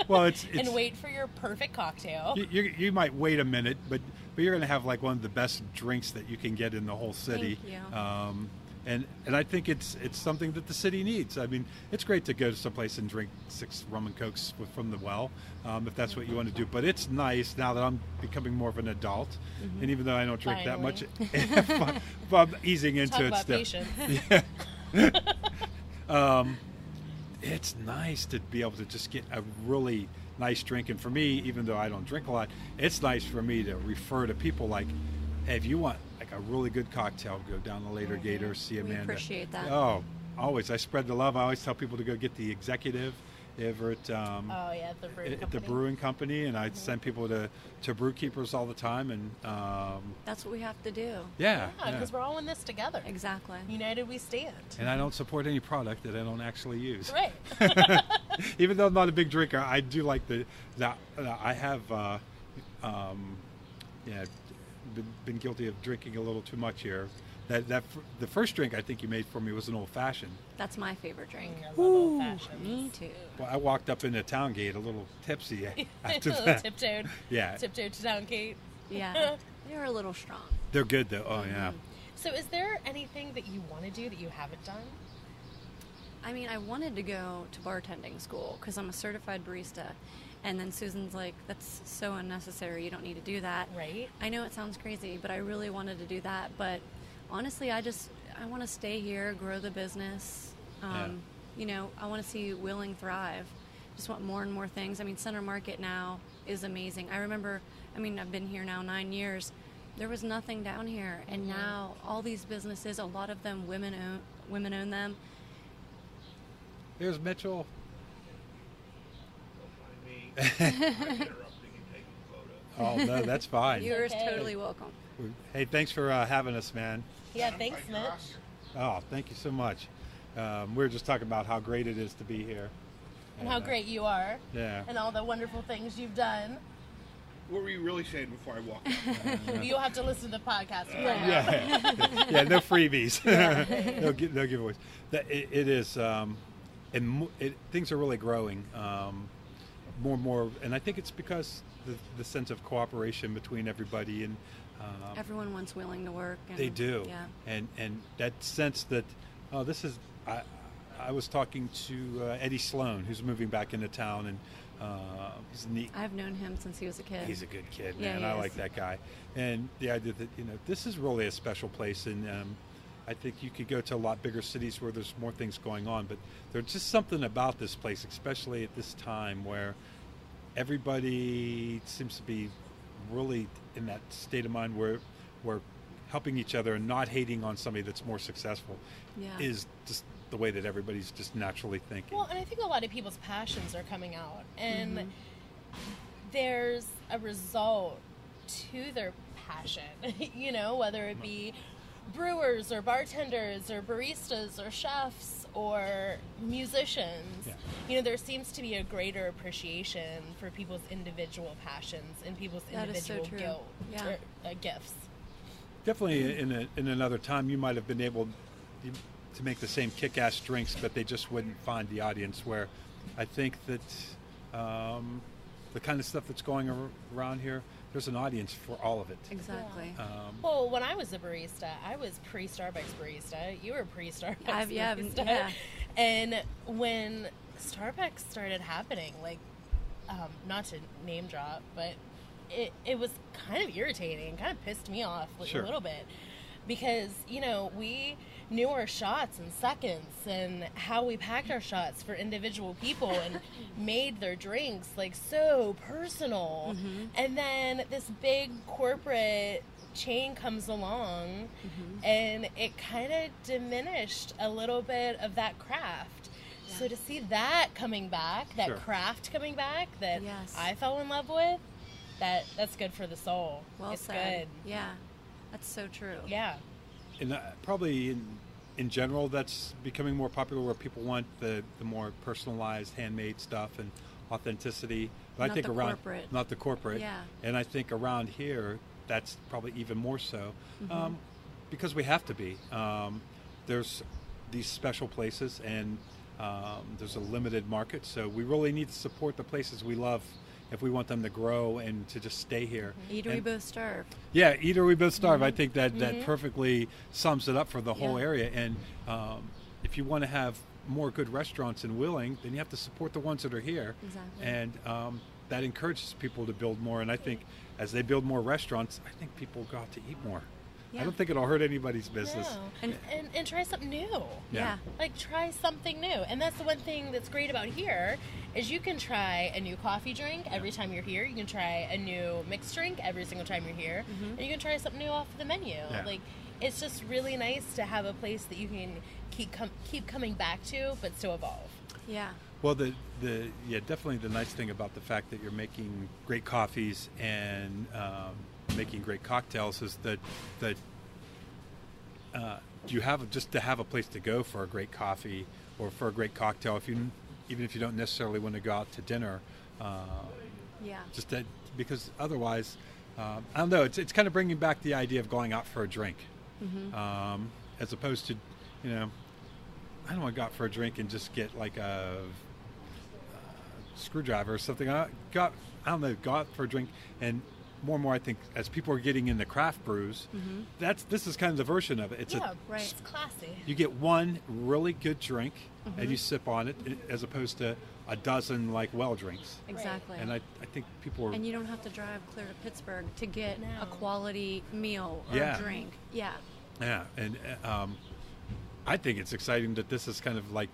Well, it's and wait for your perfect cocktail. You might wait a minute, but you're going to have like one of the best drinks that you can get in the whole city. Thank you. And I think it's something that the city needs. I mean, it's great to go to someplace and drink 6 rum and cokes from the well, if that's what you want to do. But it's nice now that I'm becoming more of an adult, and even though I don't drink that much, I'm easing into it still. Patience. Yeah. It's nice to be able to just get a really nice drink. And for me, even though I don't drink a lot, it's nice for me to refer to people like, hey, if you want like a really good cocktail, go down to Later Gator, see Amanda. We appreciate that. Oh, always. I spread the love. I always tell people to go get the executive over at the brewing company, and I send people to brew keepers all the time, and that's what we have to do. Yeah, because we're all in this together. Exactly. United we stand. And I don't support any product that I don't actually use. Right. Even though I'm not a big drinker, I do like I have been guilty of drinking a little too much here. The first drink I think you made for me was an old fashioned. That's my favorite drink. I love old fashions. Me too. Well, I walked up into Town Gate a little tipsy after that. Tiptoed. Yeah. Tiptoed to Town Gate. Yeah. They're a little strong. They're good though. Oh yeah. So is there anything that you want to do that you haven't done? I mean, I wanted to go to bartending school because I'm a certified barista. And then Susan's like, that's so unnecessary. You don't need to do that. Right. I know it sounds crazy, but I really wanted to do that. But honestly, I want to stay here, grow the business. I want to see Wheeling thrive. Just want more and more things. I mean, Center Market now is amazing. I remember, I've been here now 9 years. There was nothing down here. And now all these businesses, a lot of them women own them. Here's Mitchell. Oh no, that's fine. You're totally welcome. Hey, thanks for having us, man. Yeah, thanks, Mitch. Oh, thank you so much. We were just talking about how great it is to be here. And how great you are. Yeah. And all the wonderful things you've done. What were you really saying before I walked out? You'll have to listen to the podcast. Yeah, no freebies. no giveaways. It is, things are really growing. More and more, and I think it's because the sense of cooperation between everybody and everyone wants willing to work. And, they do, yeah. And that sense that this is. I was talking to Eddie Sloan, who's moving back into town, and he's neat. I've known him since he was a kid. He's a good kid, yeah, man. I like that guy, and the idea that this is really a special place, and I think you could go to a lot bigger cities where there's more things going on, but there's just something about this place, especially at this time, where everybody seems to be really in that state of mind where we're helping each other and not hating on somebody that's more successful is just the way that everybody's just naturally thinking. Well, and I think a lot of people's passions are coming out, and there's a result to their passion, whether it be brewers or bartenders or baristas or chefs or musicians. There seems to be a greater appreciation for people's individual passions and people's individual gifts. Definitely in another time you might have been able to make the same kick-ass drinks, but they just wouldn't find the audience, where I think that the kind of stuff that's going around here, there's an audience for all of it. Exactly. Well, when I was a barista, I was pre-Starbucks barista. You were pre-Starbucks barista. Yeah. And when Starbucks started happening, not to name drop, but it was kind of irritating, kind of pissed me off a little bit. Because, we knew our shots in seconds and how we packed our shots for individual people and made their drinks so personal. And then this big corporate chain comes along, and it kind of diminished a little bit of that craft. Yeah. So to see that coming back, that craft coming back, that I fell in love with, that's good for the soul. Well it's said. good. Yeah, that's so true. Yeah. And probably in general, that's becoming more popular, where people want the more personalized, handmade stuff and authenticity. But not I think corporate. Not the corporate. Yeah. And I think around here, that's probably even more so, because we have to be. There's these special places, and there's a limited market, so we really need to support the places we love if we want them to grow and to just stay here. Eat or we both starve. Yeah, eat or we both starve. I think that perfectly sums it up for the whole area. And if you want to have more good restaurants in Wheeling, then you have to support the ones that are here. Exactly. And that encourages people to build more. And I think as they build more restaurants, I think people go out to eat more. I don't think it'll hurt anybody's business. No. And try something new. Yeah. Like, try something new. And that's the one thing that's great about here is you can try a new coffee drink every time you're here. You can try a new mixed drink every single time you're here. And you can try something new off the menu. Yeah. Like, it's just really nice to have a place that you can keep coming back to, but still evolve. Yeah. Well, definitely the nice thing about the fact that you're making great coffees and making great cocktails is that you have just to have a place to go for a great coffee or for a great cocktail. Even if you don't necessarily want to go out to dinner, just that, because otherwise, I don't know. It's kind of bringing back the idea of going out for a drink, as opposed to, I don't want to go out for a drink and just get like a screwdriver or something. Go out for a drink. And more and more, I think, as people are getting into craft brews, this is kind of the version of it. It's classy. You get one really good drink and you sip on it, as opposed to a dozen like well drinks. Exactly. And I think people are. And you don't have to drive clear to Pittsburgh to get a quality meal or drink. Yeah. Yeah, and I think it's exciting that this is kind of like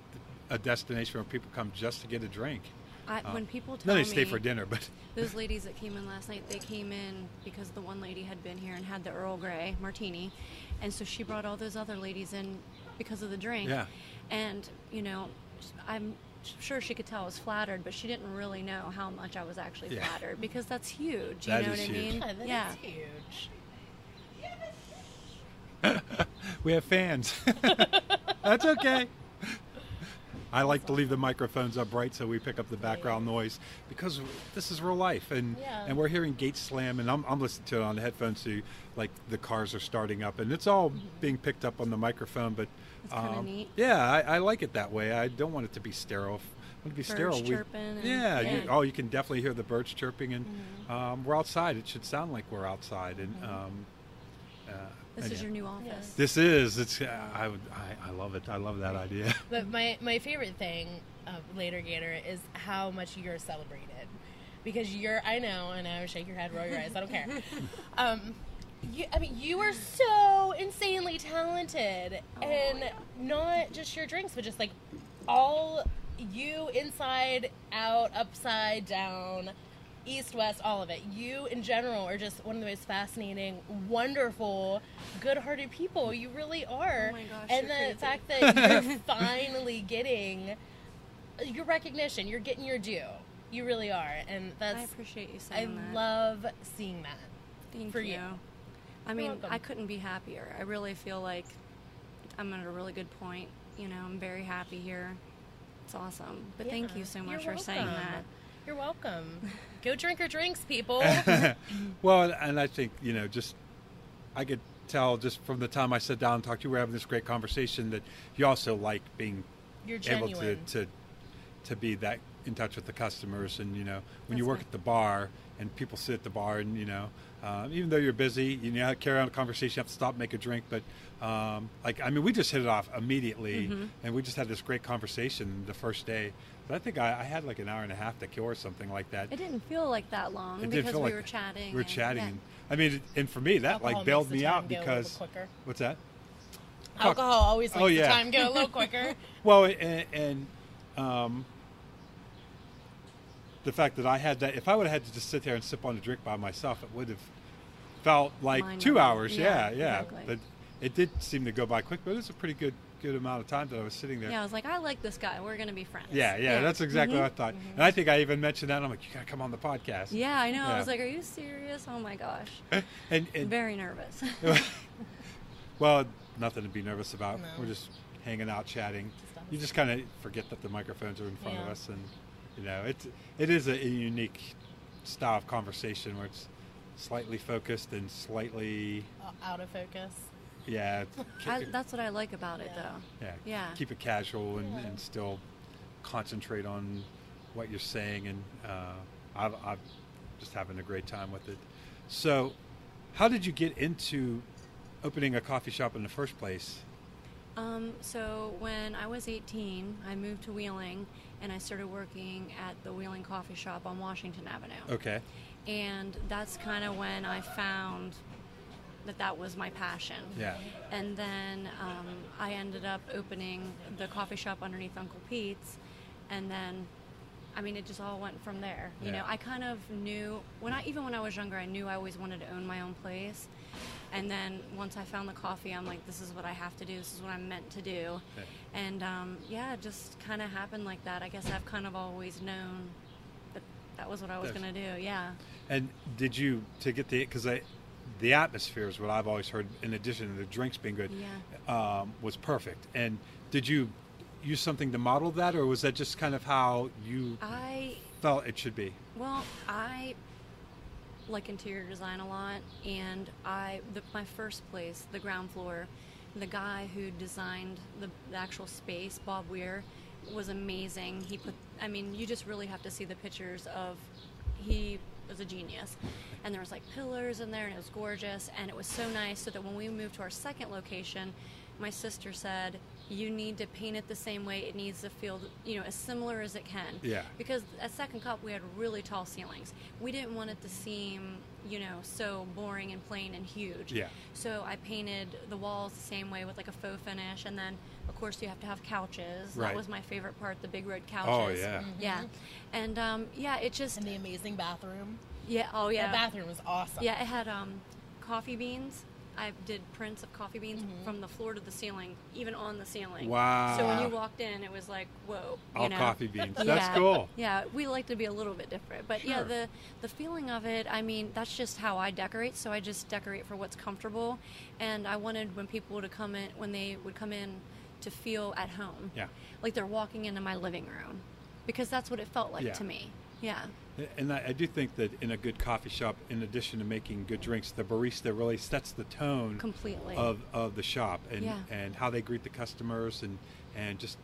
a destination where people come just to get a drink. When people tell then me, they stay for dinner, but those ladies that came in last night, they came in because the one lady had been here and had the Earl Grey martini, and so she brought all those other ladies in because of the drink. Yeah. And I'm sure she could tell I was flattered, but she didn't really know how much I was actually flattered, because that's huge. You know what I mean? Yeah, that is huge. We have fans. That's okay. I like to leave the microphones up bright so we pick up the background noise, because this is real life, and we're hearing gates slam, and I'm listening to it on the headphones too, like the cars are starting up, and it's all being picked up on the microphone. But it's kind of neat. Yeah, I like it that way. I don't want it to be sterile. I want it to be sterile. Chirping. You can definitely hear the birds chirping, and we're outside. It should sound like we're outside, and. This is your new office. Yes. This is. I love it. I love that idea. But my favorite thing of Later Gator is how much you're celebrated, because I know, shake your head, roll your eyes, I don't care. You are so insanely talented, and not just your drinks, but just like all you, inside, out, upside down, east, west, all of it. You in general are just one of the most fascinating, wonderful, good-hearted people. You really are. Oh my gosh, and the fact that you're finally getting your recognition, you're getting your due. You really are. And I appreciate you saying that. I love seeing that. Thank for you. I mean, welcome. I couldn't be happier. I really feel like I'm at a really good point. I'm very happy here. It's awesome. But thank you so much for saying that. You're welcome. Go drink your drinks, people. Well, and I think, I could tell just from the time I sat down and talked to you, we're having this great conversation, that you also like being able to be that in touch with the customers. And, when you work at the bar and people sit at the bar and, even though you're busy, you carry on a conversation, you have to stop, make a drink. But, we just hit it off immediately, and we just had this great conversation the first day. But I think I had like an hour and a half to kill or something like that. It didn't feel like that long because we were chatting. We were chatting. Yeah. And for me, that bailed me out because... What's that? Alcohol always makes the time go a little quicker. Well, and the fact that I had that, if I would have had to just sit there and sip on a drink by myself, it would have felt like Mind 2 blowing. hours. Yeah. Exactly. But it did seem to go by quick. But it was a pretty good amount of time that I was sitting there. Yeah, I was like, I like this guy. We're going to be friends. Yeah, that's exactly what I thought. And I think I even mentioned that. I'm like, you got to come on the podcast. Yeah, I know. Yeah. I was like, are you serious? Oh, my gosh. and Very nervous. well, nothing to be nervous about. No. We're just hanging out, chatting. Just us. You just kind of forget that the microphones are in front of Yeah. us, and it is a unique style of conversation where it's slightly focused and slightly Out of focus. That's what I like about it, Yeah. though. yeah. Yeah. Keep it casual Yeah. and still concentrate on what you're saying, and I'm just having a great time with it. So, how did you get into opening a coffee shop in the first place? So when I was 18, I moved to Wheeling, and I started working at the Wheeling Coffee Shop on Washington Avenue. Okay. And that's kind of when I found that was my passion. Yeah. And then I ended up opening the coffee shop underneath Uncle Pete's, and then, I mean, it just all went from there. You Yeah. know, I kind of knew even when I was younger, I knew I always wanted to own my own place. And then once I found the coffee, I'm like, this is what I have to do. This is what I'm meant to do. Okay. And it just kind of happened like that. I guess I've kind of always known that was what I was Yes. going to do. Yeah. And did you, to get because the atmosphere is what I've always heard, in addition to the drinks being good, was perfect. And did you use something to model that, or was that just kind of how you felt it should be? Well, I like interior design a lot, and my first place, the ground floor, the guy who designed the actual space, Bob Weir, was amazing. You just really have to see the pictures he was a genius. And there was like pillars in there, and it was gorgeous, and it was so nice, so that when we moved to our second location, my sister said, you need to paint it the same way. It needs to feel, as similar as it can. Yeah. Because at Second Cup, we had really tall ceilings. We didn't want it to seem, so boring and plain and huge. Yeah. So I painted the walls the same way with like a faux finish, and then, of course, you have to have couches. Right. That was my favorite part, the big red couches. Oh, yeah. Mm-hmm. Yeah. And, it just... And the amazing bathroom. Yeah, oh, yeah. The bathroom was awesome. Yeah, it had coffee beans. I did prints of coffee beans from the floor to the ceiling, even on the ceiling. Wow. So when you walked in, it was like, whoa. All coffee beans. That's Yeah. cool. Yeah, we like to be a little bit different. But Sure. yeah, the feeling of it, that's just how I decorate. So I just decorate for what's comfortable. And I wanted when they would come in, to feel at home. Yeah. Like they're walking into my living room. Because that's what it felt like to me. Yeah. And I do think that in a good coffee shop, in addition to making good drinks, the barista really sets the tone Completely. of the shop, and Yeah. and how they greet the customers, and just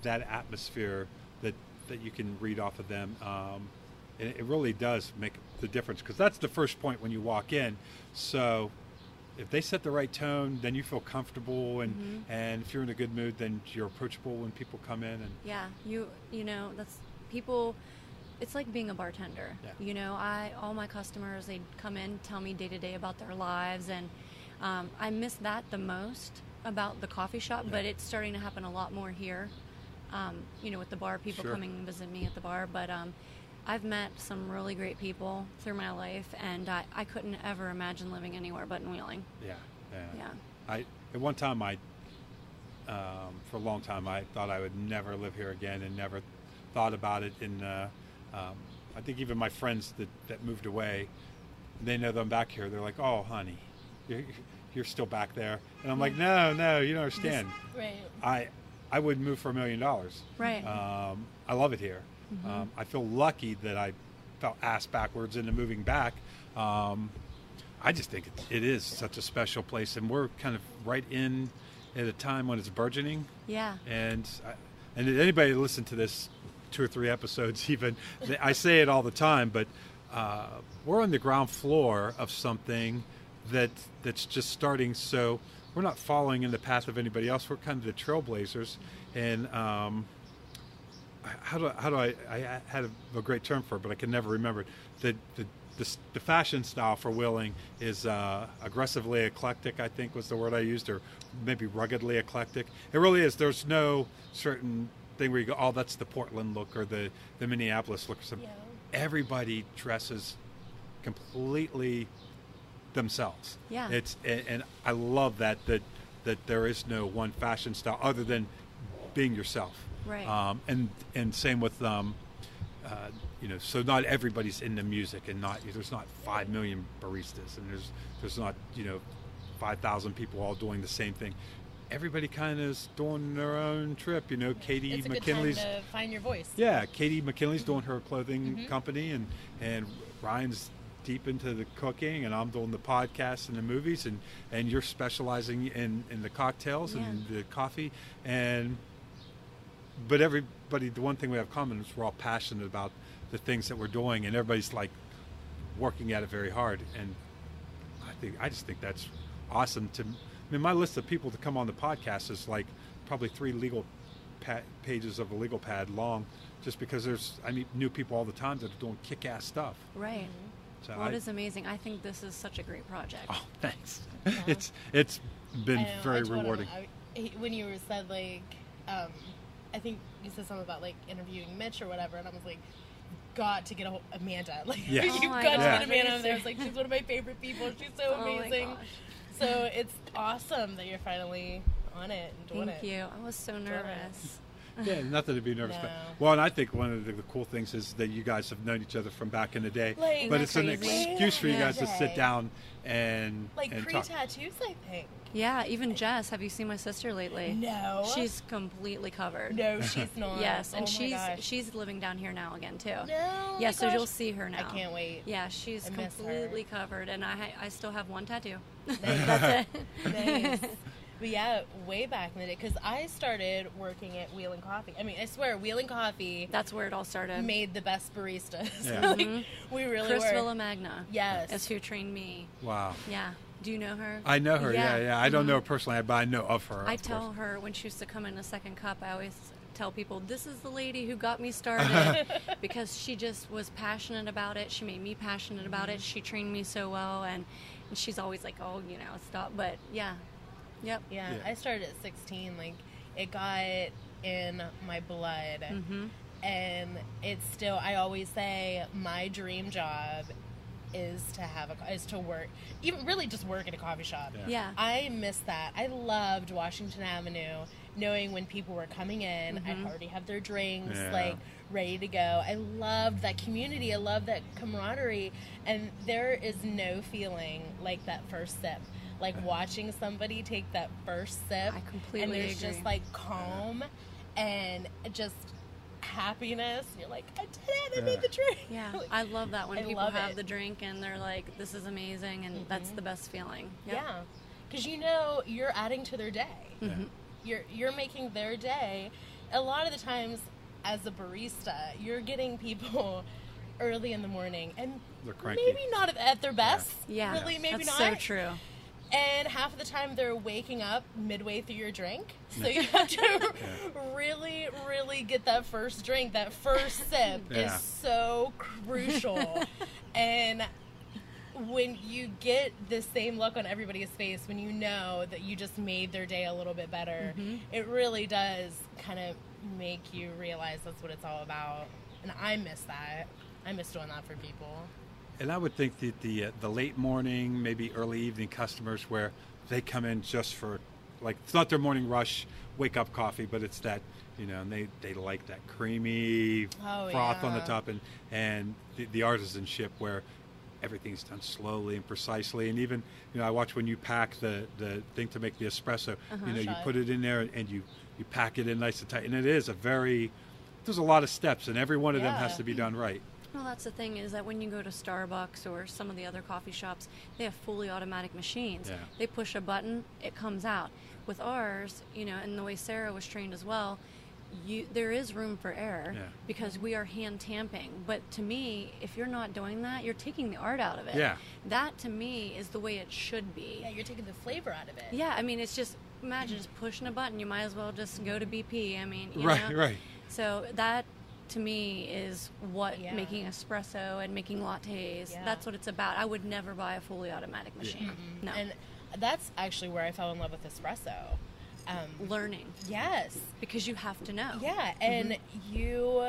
that atmosphere that you can read off of them. And it really does make the difference, because that's the first point when you walk in. So if they set the right tone, then you feel comfortable, and if you're in a good mood, then you're approachable when people come in. And Yeah, that's people. It's like being a bartender. Yeah. All my customers, they come in, tell me day to day about their lives, and I miss that the most about the coffee shop. Yeah. But it's starting to happen a lot more here. With the bar, people Sure. coming and visit me at the bar. But I've met some really great people through my life, and I couldn't ever imagine living anywhere but in Wheeling. yeah. Yeah. At one time, for a long time, I thought I would never live here again, and never thought about it. And I think even my friends that moved away, they know that I'm back here. They're like, "Oh, honey, you're still back there," and I'm like, "No, you don't understand. Right. I would move for $1 million. Right. I love it here. I feel lucky that I felt ass backwards into moving back. I just think it is such a special place, and we're kind of right in at a time when it's burgeoning. Yeah. And anybody that listen to this 2 or 3 episodes, even I say it all the time, but we're on the ground floor of something that's just starting. So we're not following in the path of anybody else. We're kind of the trailblazers. And how do I had a great term for it, but I can never remember it. The fashion style for Wheeling is aggressively eclectic, I think was the word I used, or maybe ruggedly eclectic. It really is. There's no certain thing where you go, oh, that's the Portland look or the Minneapolis look or something. Yeah. Everybody dresses completely themselves. Yeah. And I love that there is no one fashion style other than being yourself. Right. And same with so not everybody's into music, and there's not 5 million baristas, and there's not 5,000 people all doing the same thing. Everybody kind of is doing their own trip. Katie It's a McKinley's. good time to find your voice. Yeah, Katie McKinley's doing her clothing company, and Ryan's deep into the cooking, and I'm doing the podcasts and the movies, and you're specializing in the cocktails and the coffee, but everybody, the one thing we have common is we're all passionate about the things that we're doing, and everybody's like working at it very hard, and I just think that's awesome. My list of people to come on the podcast is like probably 3 legal pages of a legal pad long, just because I meet new people all the time that are doing kick-ass stuff. Right. So It is amazing. I think this is such a great project. Oh, thanks. Yeah. It's been I know, very I told him, rewarding. when you said I think you said something about like interviewing Mitch or whatever, and I was like, got to get Amanda. Like, Yes. you've Oh my got to gosh. get Amanda over there. It's like, she's one of my favorite people. She's so amazing. My gosh. So it's awesome that you're finally on it and doing Thank it. you. I was so nervous. Yeah, nothing to be nervous about. No. Well, and I think one of the cool things is that you guys have known each other from back in the day. Like, but it's an crazy? excuse for you Yeah. guys to sit down and Like and talk. pre-tattoos, I think. Yeah, even Jess. Have you seen my sister lately? No. She's completely covered. No, she's not. Yes, and Oh my gosh. she's living down here now again too. No. Yeah, my so gosh. you'll see her now. I can't wait. Yeah, she's I miss her. completely covered, and I still have one tattoo. Nice. That's it. Nice. But yeah, way back in the day, because I started working at Wheel and Coffee. I mean, I swear, Wheel and Coffee That's where it all started. made the best baristas. Yeah. Like, we really Chris were. Villamagna. Yes. Is who trained me. Wow. Yeah. Do you know her? I know her, Yeah. yeah. I don't know her personally, but I know of her. I of tell course. her when she used to come in a second cup, I always tell people, this is the lady who got me started, because she just was passionate about it. She made me passionate about it. She trained me so well, and she's always like, oh, stop. But yeah. Yep. Yeah, Yeah. I started at 16. Like, it got in my blood. Mm-hmm. And it's still, I always say, my dream job is to work, even really just work at a coffee shop. Yeah. I miss that. I loved Washington Avenue, knowing when people were coming in, I'd already have their drinks, Yeah. like, ready to go. I loved that community. I loved that camaraderie. And there is no feeling like that first sip. Like, watching somebody take that first sip. I completely and there's agree. just, like, calm and just happiness. And you're like, I did it. I made the drink. Yeah, Like, I love that when I people love have it. the drink and they're like, this is amazing, and that's the best feeling. Yep. Yeah, because you're adding to their day. Mm-hmm. You're making their day. A lot of the times, as a barista, you're getting people early in the morning and They're cranky. maybe not at their best. Yeah, really, maybe that's not. so true. And half of the time, they're waking up midway through your drink, so you have to really, really get that first drink. That first sip Yeah. is so crucial. And when you get the same look on everybody's face, when you know that you just made their day a little bit better, it really does kind of make you realize that's what it's all about. And I miss that. I miss doing that for people. And I would think that the late morning, maybe early evening customers, where they come in just for, like, it's not their morning rush wake up coffee, but it's that, and they like that creamy froth on the yeah. top, and the artisanship where everything's done slowly and precisely. And even, I watch when you pack the thing to make the espresso, you Shot. put it in there and you pack it in nice and tight, and it is there's a lot of steps, and every one of them has Yeah. to be done right. Well, that's the thing, is that when you go to Starbucks or some of the other coffee shops, they have fully automatic machines. Yeah. They push a button, it comes out. With ours, and the way Sara was trained as well, there is room for error, Yeah. because we are hand tamping. But to me, if you're not doing that, you're taking the art out of it. Yeah. That, to me, is the way it should be. Yeah, you're taking the flavor out of it. Yeah, I mean, it's just, imagine just pushing a button. You might as well just go to BP. I mean, you Right, know? right. So that, to me, is what Yeah. making espresso and making lattes, Yeah. that's what it's about. I would never buy a fully automatic machine. No. And that's actually where I fell in love with espresso. Learning, Yes. because you have to know. Yeah, and you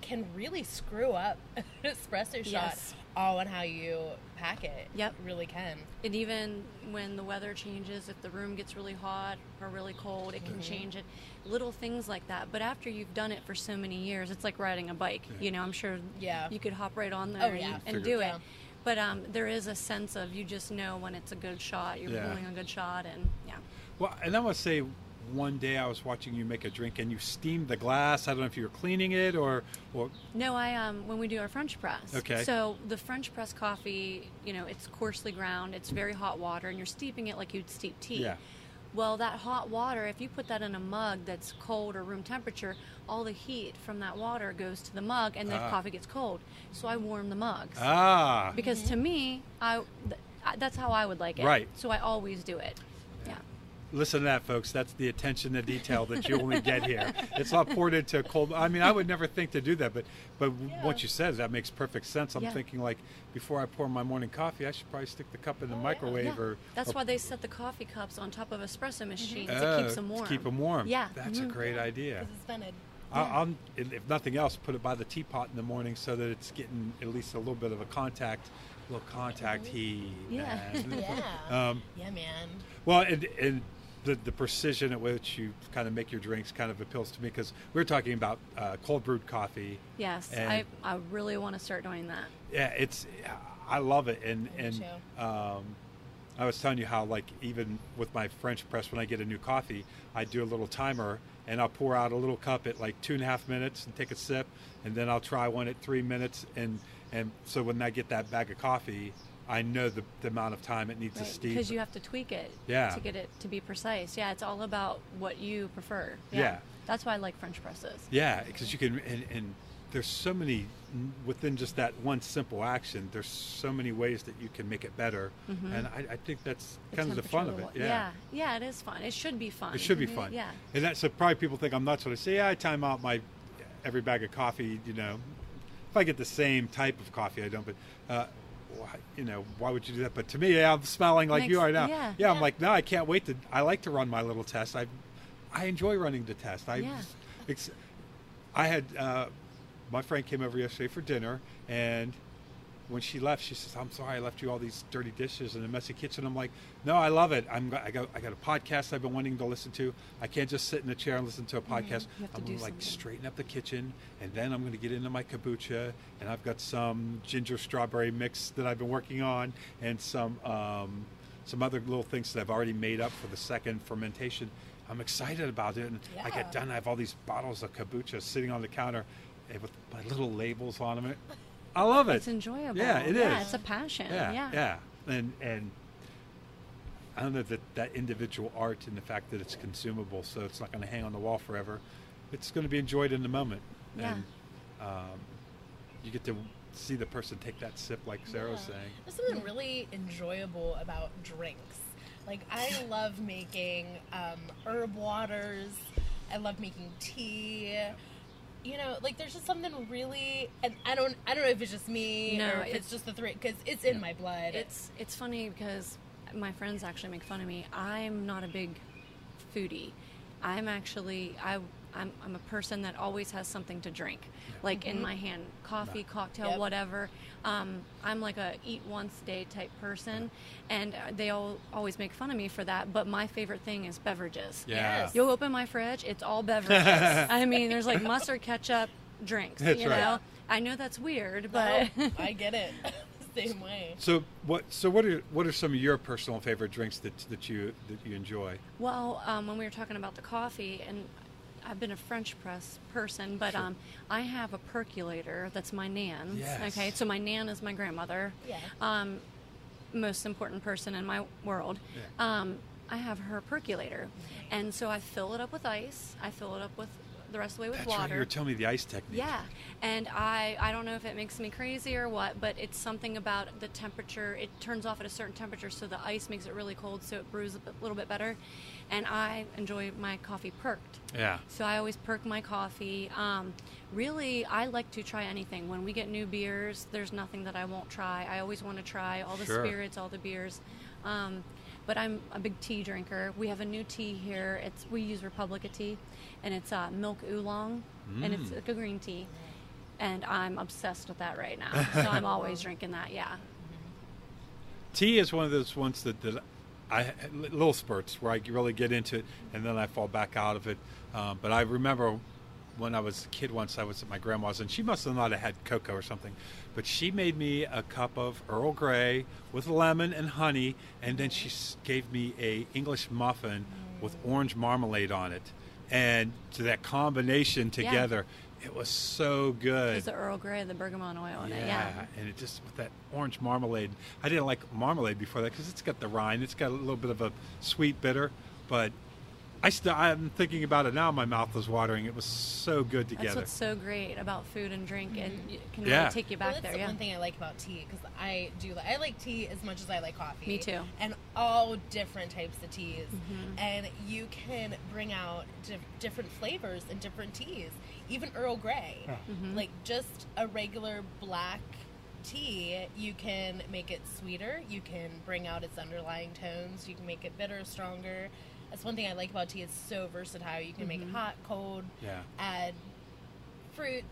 can really screw up an espresso shot all on how you pack it. Yep. It really can. And even when the weather changes, if the room gets really hot or really cold, it can change it. Little things like that. But after you've done it for so many years, it's like riding a bike. You know, I'm sure you could hop right on there and do it. But there is a sense of you just know when it's a good shot. You're pulling a good shot, and Well, and I must say, one day I was watching you make a drink, and you steamed the glass. I don't know if you were cleaning it or. No, I when we do our French press. Okay. So the French press coffee, you know, it's coarsely ground. It's very hot water, and you're steeping it like you'd steep tea. Yeah. Well, that hot water, if you put that in a mug that's cold or room temperature, all the heat from that water goes to the mug, and the coffee gets cold. So I warm the mugs. Because to me, that's how I would like it. Right. So I always do it. Yeah. Listen to that, folks. That's the attention to detail that you only get here. It's not poured into a cold. I mean, I would never think to do that, but what you said, that makes perfect sense. I'm thinking, like, before I pour my morning coffee, I should probably stick the cup in the microwave. Or that's why they set the coffee cups on top of espresso machines. It keeps them warm. To keep them warm. Yeah. That's a great idea. It's been I'll, if nothing else, put it by the teapot in the morning so that it's getting at least a little bit of a contact heat. Yeah. Man. Yeah, man. Well, and the precision at which you kind of make your drinks kind of appeals to me, because we're talking about cold brewed coffee. Yes, and I really want to start doing that. Yeah, I love it, and I was telling you how, like, even with my French press, when I get a new coffee, I do a little timer, and I'll pour out a little cup at like 2.5 minutes and take a sip, and then I'll try one at 3 minutes, and so when I get that bag of coffee, I know the amount of time it needs to steep. Because you have to tweak it to get it to be precise. Yeah, it's all about what you prefer. Yeah. That's why I like French presses. Yeah, because you can, and there's so many, within just that one simple action, there's so many ways that you can make it better. And I think that's kind of the fun of it. Yeah, it is fun. It should be fun. It should be fun. Yeah. And that's, so probably people think I'm nuts when I say, I time out every bag of coffee, you know. If I get the same type of coffee, I don't, but, you know, why would you do that? But to me, I'm smiling like you are now. Yeah, I'm like, no, I can't wait I like to run my little test. I enjoy running the test. I had, my friend came over yesterday for dinner, and when she left, she says, I'm sorry I left you all these dirty dishes in a messy kitchen. I'm like, no, I love it. I got a podcast I've been wanting to listen to. I can't just sit in a chair and listen to a podcast. I'm going to, like, straighhthen up the kitchen, and then I'm going to get into my kombucha, and I've got some ginger strawberry mix that I've been working on, and some other little things that I've already made up for the second fermentation. I'm excited about it, and I get done. I have all these bottles of kombucha sitting on the counter with my little labels on them. I love it. It's enjoyable. Yeah, it is. Yeah, it's a passion. Yeah. And I don't know that individual art and the fact that it's consumable, so it's not going to hang on the wall forever. It's going to be enjoyed in the moment. Yeah. And you get to see the person take that sip, like Sarah was saying. There's something really enjoyable about drinks. Like, I love making herb waters. I love making tea. You know, like, there's just something really, and I don't know if it's just me or if it's just the three, because it's in my blood. It's funny because my friends actually make fun of me. I'm not a big foodie. I'm actually I'm a person that always has something to drink, like in my hand, coffee, cocktail, whatever. I'm like a eat once a day type person, and they always make fun of me for that. But my favorite thing is beverages. Yeah. You'll open my fridge, it's all beverages. I mean, there's like mustard, ketchup, drinks. That's you right. know, I know that's weird, but I get it. Same way. So what are some of your personal favorite drinks that you enjoy? Well, when we were talking about the coffee, and I've been a French press person, but I have a percolator that's my nan's. Yes. Okay, so my nan is my grandmother. Yeah. Most important person in my world. Yeah. I have her percolator, and so I fill it up with ice. I fill it up with the rest of the way with That's water. Right, you were telling me the ice technique. Yeah, and I don't know if it makes me crazy or what, but it's something about the temperature. It turns off at a certain temperature, so the ice makes it really cold, so it brews a little bit better. And I enjoy my coffee perked. Yeah. So I always perk my coffee. Really, I like to try anything. When we get new beers, there's nothing that I won't try. I always want to try all the spirits, all the beers. But I'm a big tea drinker. We have a new tea here. We use Republica tea, and it's milk oolong, and it's like a green tea. and I'm obsessed with that right now. So I'm always drinking that. Yeah. Tea is one of those ones that little spurts where I really get into it and then I fall back out of it. But I remember when I was a kid once, I was at my grandma's and she must have not have had cocoa or something, but she made me a cup of Earl Grey with lemon and honey, and then she gave me a English muffin with orange marmalade on it. And to that combination together, it was so good. There's the Earl Grey, the bergamot oil in it. Yeah, and it just with that orange marmalade. I didn't like marmalade before that because it's got the rind. It's got a little bit of a sweet bitter, but I'm thinking about it now. My mouth is watering. It was so good together. That's what's so great about food and drink, and it can really take you back there. That's one thing I like about tea, because I like tea as much as I like coffee. Me too. And all different types of teas, and you can bring out different flavors in different teas. Even Earl Grey, like just a regular black tea, you can make it sweeter. You can bring out its underlying tones. You can make it bitter, stronger. That's one thing I like about tea. It's so versatile. You can make it hot, cold, add fruits,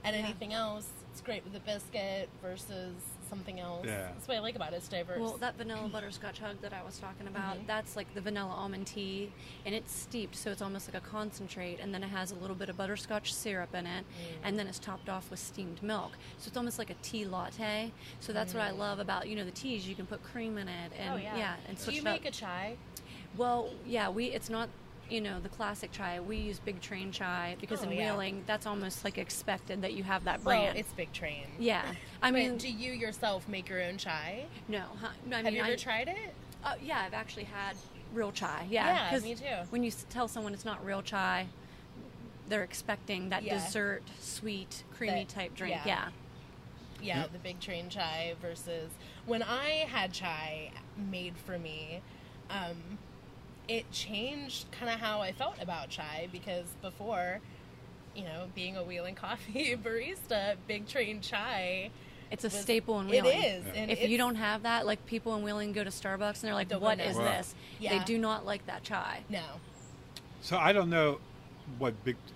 add anything else. It's great with a biscuit versus something else. Yeah. That's what I like about it. It's diverse. Well, that vanilla butterscotch hug that I was talking about, that's like the vanilla almond tea, and it's steeped, so it's almost like a concentrate, and then it has a little bit of butterscotch syrup in it, and then it's topped off with steamed milk. So it's almost like a tea latte. So that's what I love about, the teas. You can put cream in it, and and switch Do you it up. make a chai? Well, yeah, it's not, the classic chai. We use Big Train chai because in Wheeling, that's almost like expected that you have that brand. Well, it's Big Train. Yeah. I mean, do you yourself make your own chai? No. Have you ever tried it? Yeah, I've actually had real chai. Yeah, Yeah, me too. When you tell someone it's not real chai, they're expecting that dessert, sweet, creamy type drink. Yeah, the Big Train chai versus when I had chai made for me, it changed kind of how I felt about chai, because before, being a Wheeling coffee barista, Big Train chai, it's a staple in Wheeling. It is. And if you don't have that, like people in Wheeling go to Starbucks and they're like, what is this? Yeah. They do not like that chai. No. So I don't know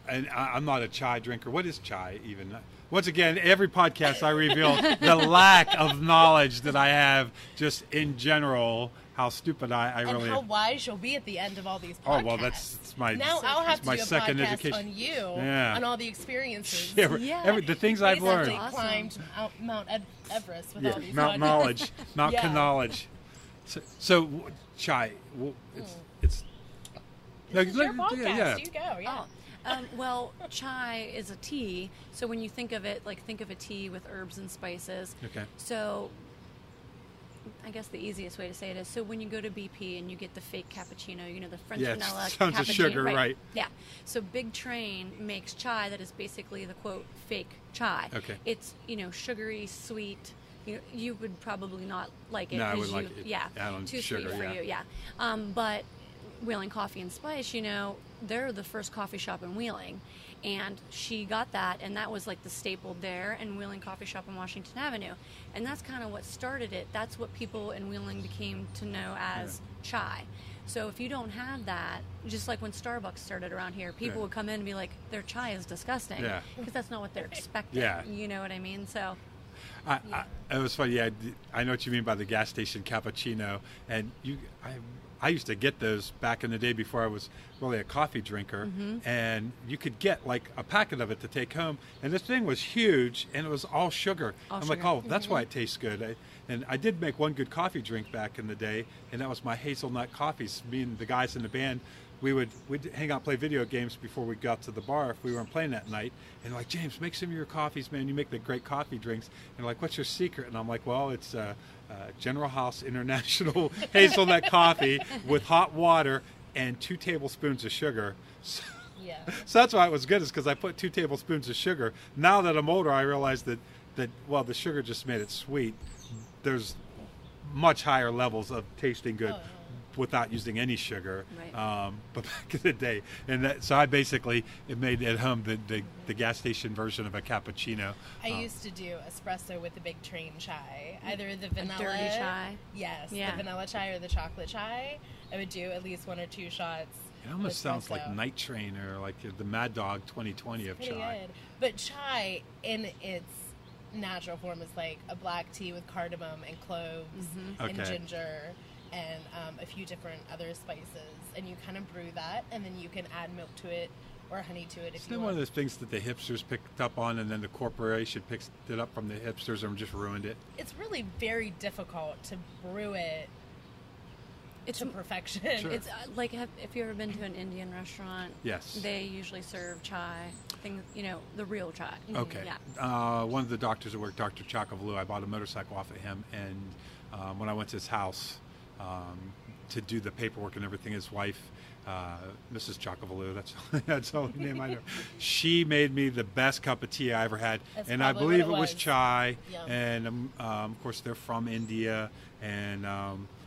and I'm not a chai drinker. What is chai even? Once again, every podcast I reveal the lack of knowledge that I have just in general, how stupid I really am. And how wise you'll be at the end of all these podcasts. Oh, well, that's my Now I'll have to do a second podcast education. on you, on all the experiences. The things I've learned. Awesome. Climbed Mount Everest with all these Mount Knowledge, Mount Knowledge. So chai, it's your podcast. You go, well, chai is a tea, so when you think of it, think of a tea with herbs and spices. Okay. So I guess the easiest way to say it is, so when you go to BP and you get the fake cappuccino, the French vanilla tons cappuccino. Of sugar, right? Yeah. So Big Train makes chai that is basically the, quote, fake chai. Okay. It's, sugary, sweet. You would probably not like it. No, I wouldn't like it. Yeah. Too sugar, sweet for you, but Wheeling Coffee and Spice, they're the first coffee shop in Wheeling. And she got that, and that was like the staple there, and Wheeling Coffee Shop on Washington Avenue. And that's kind of what started it. That's what people in Wheeling became to know as chai. So if you don't have that, just like when Starbucks started around here, people would come in and be like, their chai is disgusting. Yeah. Because that's not what they're expecting. Yeah. You know what I mean? So... it was funny. I know what you mean by the gas station cappuccino, and I used to get those back in the day before I was really a coffee drinker, and you could get like a packet of it to take home, and this thing was huge, and it was all sugar. Like, oh, that's why it tastes good. And I did make one good coffee drink back in the day, and that was my hazelnut coffees. Me and the guys in the band, we'd hang out, play video games before we got to the bar if we weren't playing that night. And like, James, make some of your coffees, man. You make the great coffee drinks. And like, what's your secret? And I'm like, well, it's General House International hazelnut coffee with hot water and 2 tablespoons of sugar. So that's why it was good, is because I put 2 tablespoons of sugar. Now that I'm older, I realize that the sugar just made it sweet. There's much higher levels of tasting good without using any sugar. Right. But back in the day, so I basically made at home the gas station version of a cappuccino. I used to do espresso with the Big Train chai, either the vanilla dirty chai. Yes, the vanilla chai or the chocolate chai. I would do at least 1 or 2 shots. It almost sounds like espresso. Night Train or like the Mad Dog 2020 of Pretty chai. good. But chai in its natural form is like a black tea with cardamom and cloves and Okay. ginger and a few different other spices, and you kind of brew that, and then you can add milk to it or honey to it if Isn't you it want. one of those things that the hipsters picked up on, and then the corporation picks it up from the hipsters and just ruined it? It's really very difficult to brew it It's to perfection. Sure. It's like if you've ever been to an Indian restaurant, Yes. they usually serve chai, things, the real chai. Okay. Yeah. One of the doctors at work, Dr. Chakavalu, I bought a motorcycle off of him, and when I went to his house to do the paperwork and everything, his wife, Mrs. Chakavalu, that's the only name I know. She made me the best cup of tea I ever had, That's and I probably believe what it was was. chai, Yum. and of course they're from India, and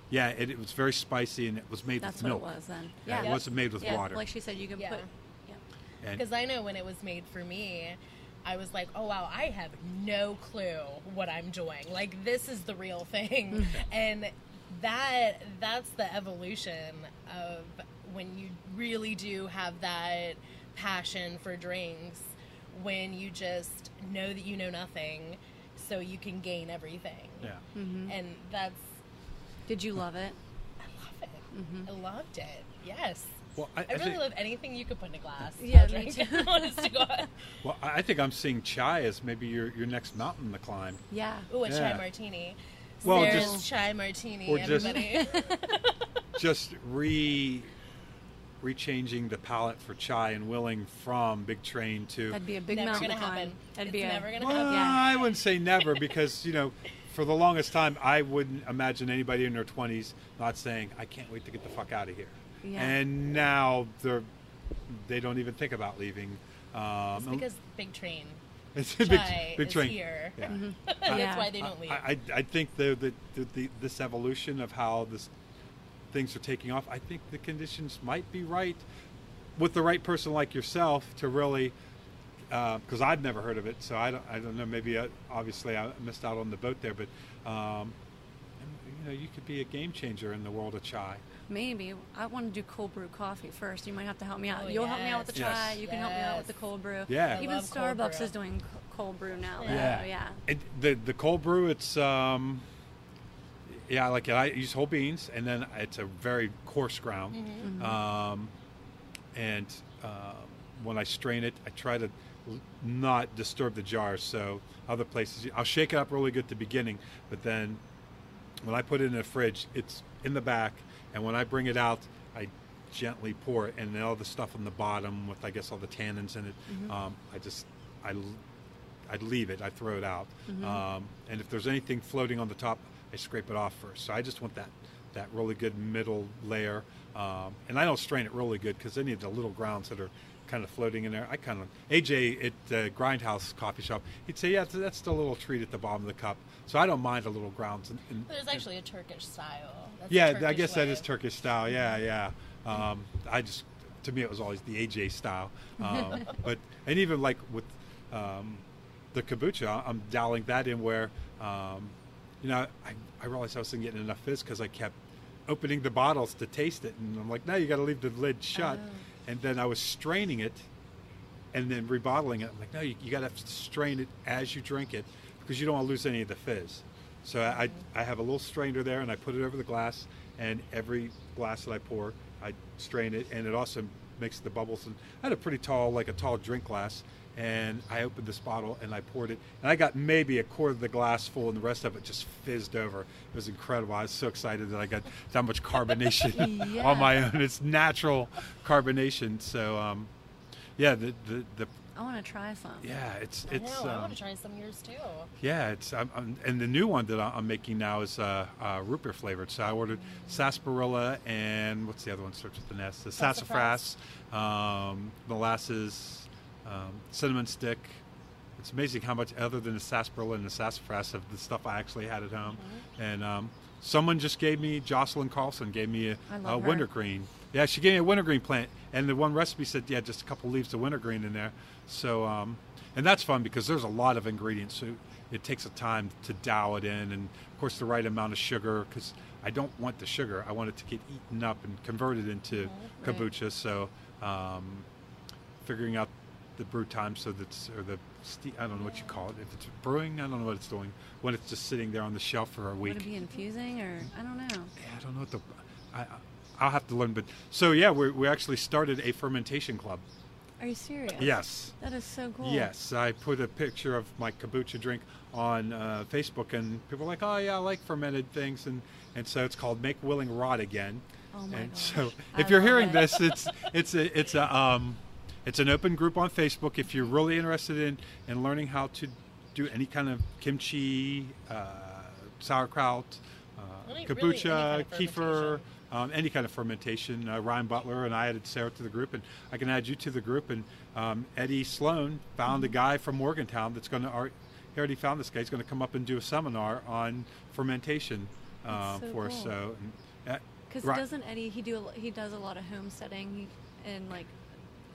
yeah, it was very spicy, and it was made That's with what milk. it was then. Yeah, Yeah. it wasn't made with Yeah, water. like she said, you can Yeah. put. Yeah. And- Because I know when it was made for me, I was like, oh wow, I have no clue what I'm doing. Like, this is the real thing. And that's the evolution of when you really do have that passion for drinks, when you just know that you know nothing, so you can gain everything. yeah. And that's, Did you love it? I love it. I loved it. Yes. Well, I really think, love anything you could put in a glass. Yeah, I'll me drink. too. Honest to God. well, I think I'm seeing chai as maybe your next mountain to climb. Yeah. Ooh, a Yeah. chai martini. Well, Sarah's just- chai martini, or just- everybody. Just rechanging the palette for chai and willing from Big Train to. That'd be a big Never mountain gonna to climb. happen. That'd It's be never gonna Well, happen. Yeah. I wouldn't say never because for the longest time I wouldn't imagine anybody in their 20s not saying I can't wait to get the fuck out of here. Yeah. And now they don't even think about leaving. It's because Big Train it's a chai big is train. here. Yeah. That's Yeah. why they don't leave. I think this evolution of how things are taking off, I think the conditions might be right with the right person like yourself to really, because I've never heard of it, so I don't know. Maybe obviously I missed out on the boat there, but you could be a game changer in the world of chai. Maybe. I want to do cold brew coffee first. You might have to help me out. Oh, You'll help me out with the yes. chai. Yes. You can help me out with the Yes. cold brew. Yeah. I Even love cold Starbucks brew. is doing cold brew now. Yeah. Though. Yeah. The cold brew, it's yeah, like I use whole beans, and then it's a very coarse ground. And when I strain it, I try to not disturb the jars. So other places, I'll shake it up really good at the beginning, but then when I put it in the fridge, it's in the back, and when I bring it out, I gently pour it, and then all the stuff on the bottom with, I guess, all the tannins in it, I leave it. I throw it out. And if there's anything floating on the top, I scrape it off first. So I just want that really good middle layer. And I don't strain it really good because any of the little grounds that are kind of floating in there, I kind of... AJ at the Grindhouse coffee shop, he'd say, yeah, that's the little treat at the bottom of the cup. So I don't mind the little grounds. There's actually a Turkish style. That's Yeah, a Turkish I guess that way. is Turkish style. Yeah. To me, it was always the AJ style. And even like with the kombucha, I'm dialing that in where, I realized I wasn't getting enough fizz because I kept opening the bottles to taste it, and I'm like, no, you got to leave the lid shut. And then I was straining it and then rebottling it. I'm like, no, you got to have to strain it as you drink it because you don't want to lose any of the fizz. So I have a little strainer there, and I put it over the glass, and every glass that I pour, I strain it, and it also makes the bubbles. And I had a pretty tall drink glass, and I opened this bottle, and I poured it, and I got maybe a quarter of the glass full, and the rest of it just fizzed over. It was incredible. I was so excited that I got that much carbonation Yeah. on my own. It's natural carbonation. So, yeah, the I want to try some. yeah, it's I know, I want to try some of yours too. yeah, it's and the new one that I'm making now is root beer flavored. So I ordered sarsaparilla and what's the other one? Starts with the nest. The sassafras, molasses, cinnamon stick. It's amazing how much other than the sarsaparilla and the sassafras of the stuff I actually had at home. And someone just gave me, Jocelyn Carlson gave me I a love her. wintergreen. Yeah, she gave me a wintergreen plant, and the one recipe said, yeah, just a couple leaves of wintergreen in there. So, and that's fun because there's a lot of ingredients. So it takes a time to dial it in, and of course the right amount of sugar, because I don't want the sugar. I want it to get eaten up and converted into kombucha. So figuring out the brew time, so that's, or the I don't know what you call it. If it's brewing, I don't know what it's doing. When it's just sitting there on the shelf for a week. Would it be infusing, or I don't know? Yeah, I don't know what I'll have to learn. But so yeah, we actually started a fermentation club. Are you serious? Yes. That is so cool. Yes, I put a picture of my kombucha drink on Facebook, and people are like, "Oh yeah, I like fermented things," and so it's called Make Willing Rot Again. Oh my and gosh. so I if you're love hearing it. this, it's an open group on Facebook. If you're really interested in learning how to do any kind of kimchi, sauerkraut, kombucha, kefir, any kind of fermentation. Ryan Butler and I added Sara to the group, and I can add you to the group. And Eddie Sloan found a guy from Morgantown that's going to. He already found this guy. He's going to come up and do a seminar on fermentation for us. cool. So, Because doesn't Eddie? He does a lot of homesteading and like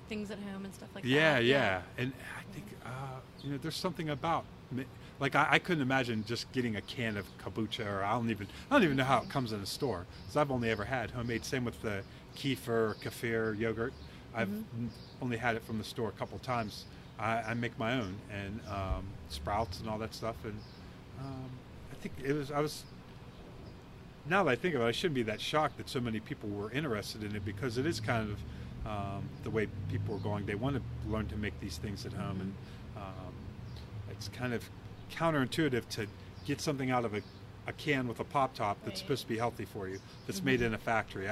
things at home and stuff like that. Yeah. And I think there's something about. Like I couldn't imagine just getting a can of kombucha, or I don't even know how it comes in a store, because I've only ever had homemade. Same with the kefir yogurt. I've only had it from the store a couple times. I make my own, and sprouts and all that stuff. And I think I was. Now that I think of it, I shouldn't be that shocked that so many people were interested in it, because it is kind of the way people are going. They want to learn to make these things at home, and it's kind of counterintuitive to get something out of a can with a pop top that's supposed to be healthy for you, that's made in a factory.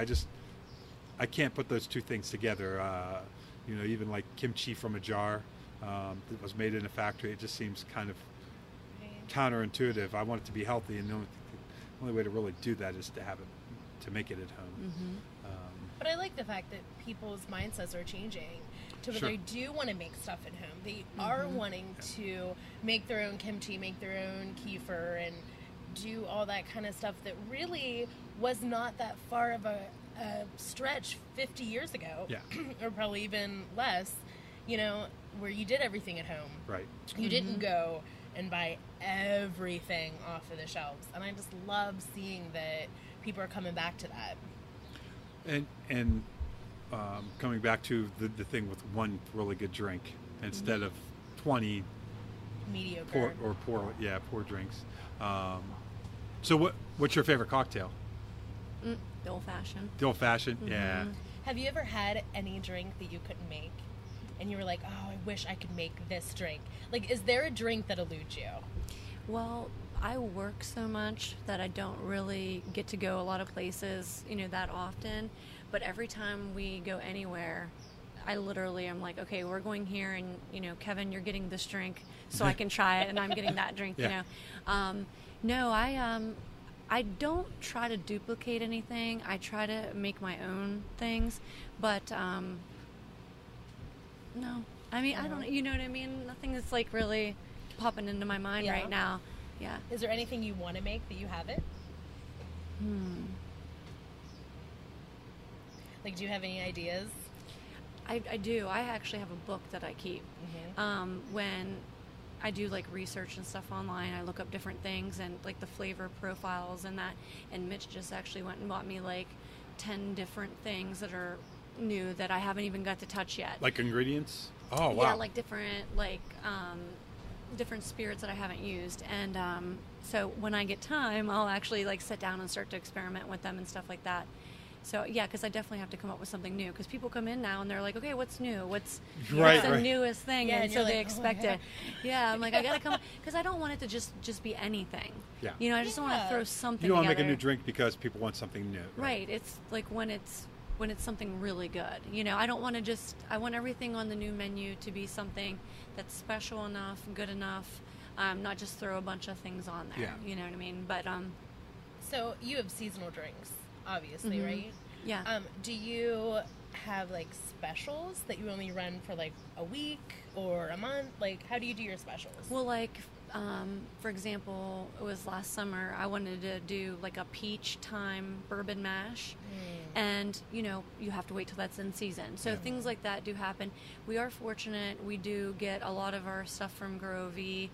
I can't put those two things together. Even like kimchi from a jar that was made in a factory, it just seems kind of counterintuitive. I want it to be healthy, and the only way to really do that is to make it at home. But I like the fact that people's mindsets are changing to where they do want to make stuff at home. They are wanting to make their own kimchi, make their own kefir, and do all that kind of stuff that really was not that far of a stretch 50 years ago. Yeah. Or probably even less, where you did everything at home. Right. You didn't go and buy everything off of the shelves. And I just love seeing that people are coming back to that. And coming back to the thing with one really good drink instead of 20 mediocre poor drinks. So what's your favorite cocktail? The old-fashioned. The old-fashioned, yeah. Have you ever had any drink that you couldn't make, and you were like, "Oh, I wish I could make this drink"? Like, is there a drink that eludes you? Well, I work so much that I don't really get to go a lot of places, that often. But every time we go anywhere, I literally am like, okay, we're going here, and Kevin, you're getting this drink, so I can try it, and I'm getting that drink. No, I don't try to duplicate anything. I try to make my own things, but no. I mean, I don't. You know what I mean? Nothing is like really popping into my mind right now. Yeah. Is there anything you want to make that you haven't? Like, do you have any ideas? I do. I actually have a book that I keep. When I do like research and stuff online, I look up different things and like the flavor profiles and that. And Mitch just actually went and bought me like 10 different things that are new that I haven't even got to touch yet. Like ingredients? Oh, wow. Yeah, like different spirits that I haven't used. And so when I get time, I'll actually like sit down and start to experiment with them and stuff like that. So yeah, because I definitely have to come up with something new. Because people come in now and they're like, okay, what's new? What's the newest thing? Yeah, and so they like, expect it. Yeah, I'm like, I gotta come because I don't want it to just be anything. Yeah. I just don't want to throw something. You don't want to together. make a new drink because people want something new. Right. It's like when it's something really good. I don't want to I want everything on the new menu to be something that's special enough, good enough, not just throw a bunch of things on there. Yeah. You know what I mean? But so you have seasonal drinks, obviously, right? Yeah. Do you have like specials that you only run for like a week or a month? Like, how do you do your specials? Well, like, for example, it was last summer, I wanted to do like a peach thyme bourbon mash. And, you have to wait till that's in season. So things like that do happen. We are fortunate. We do get a lot of our stuff from Grovey.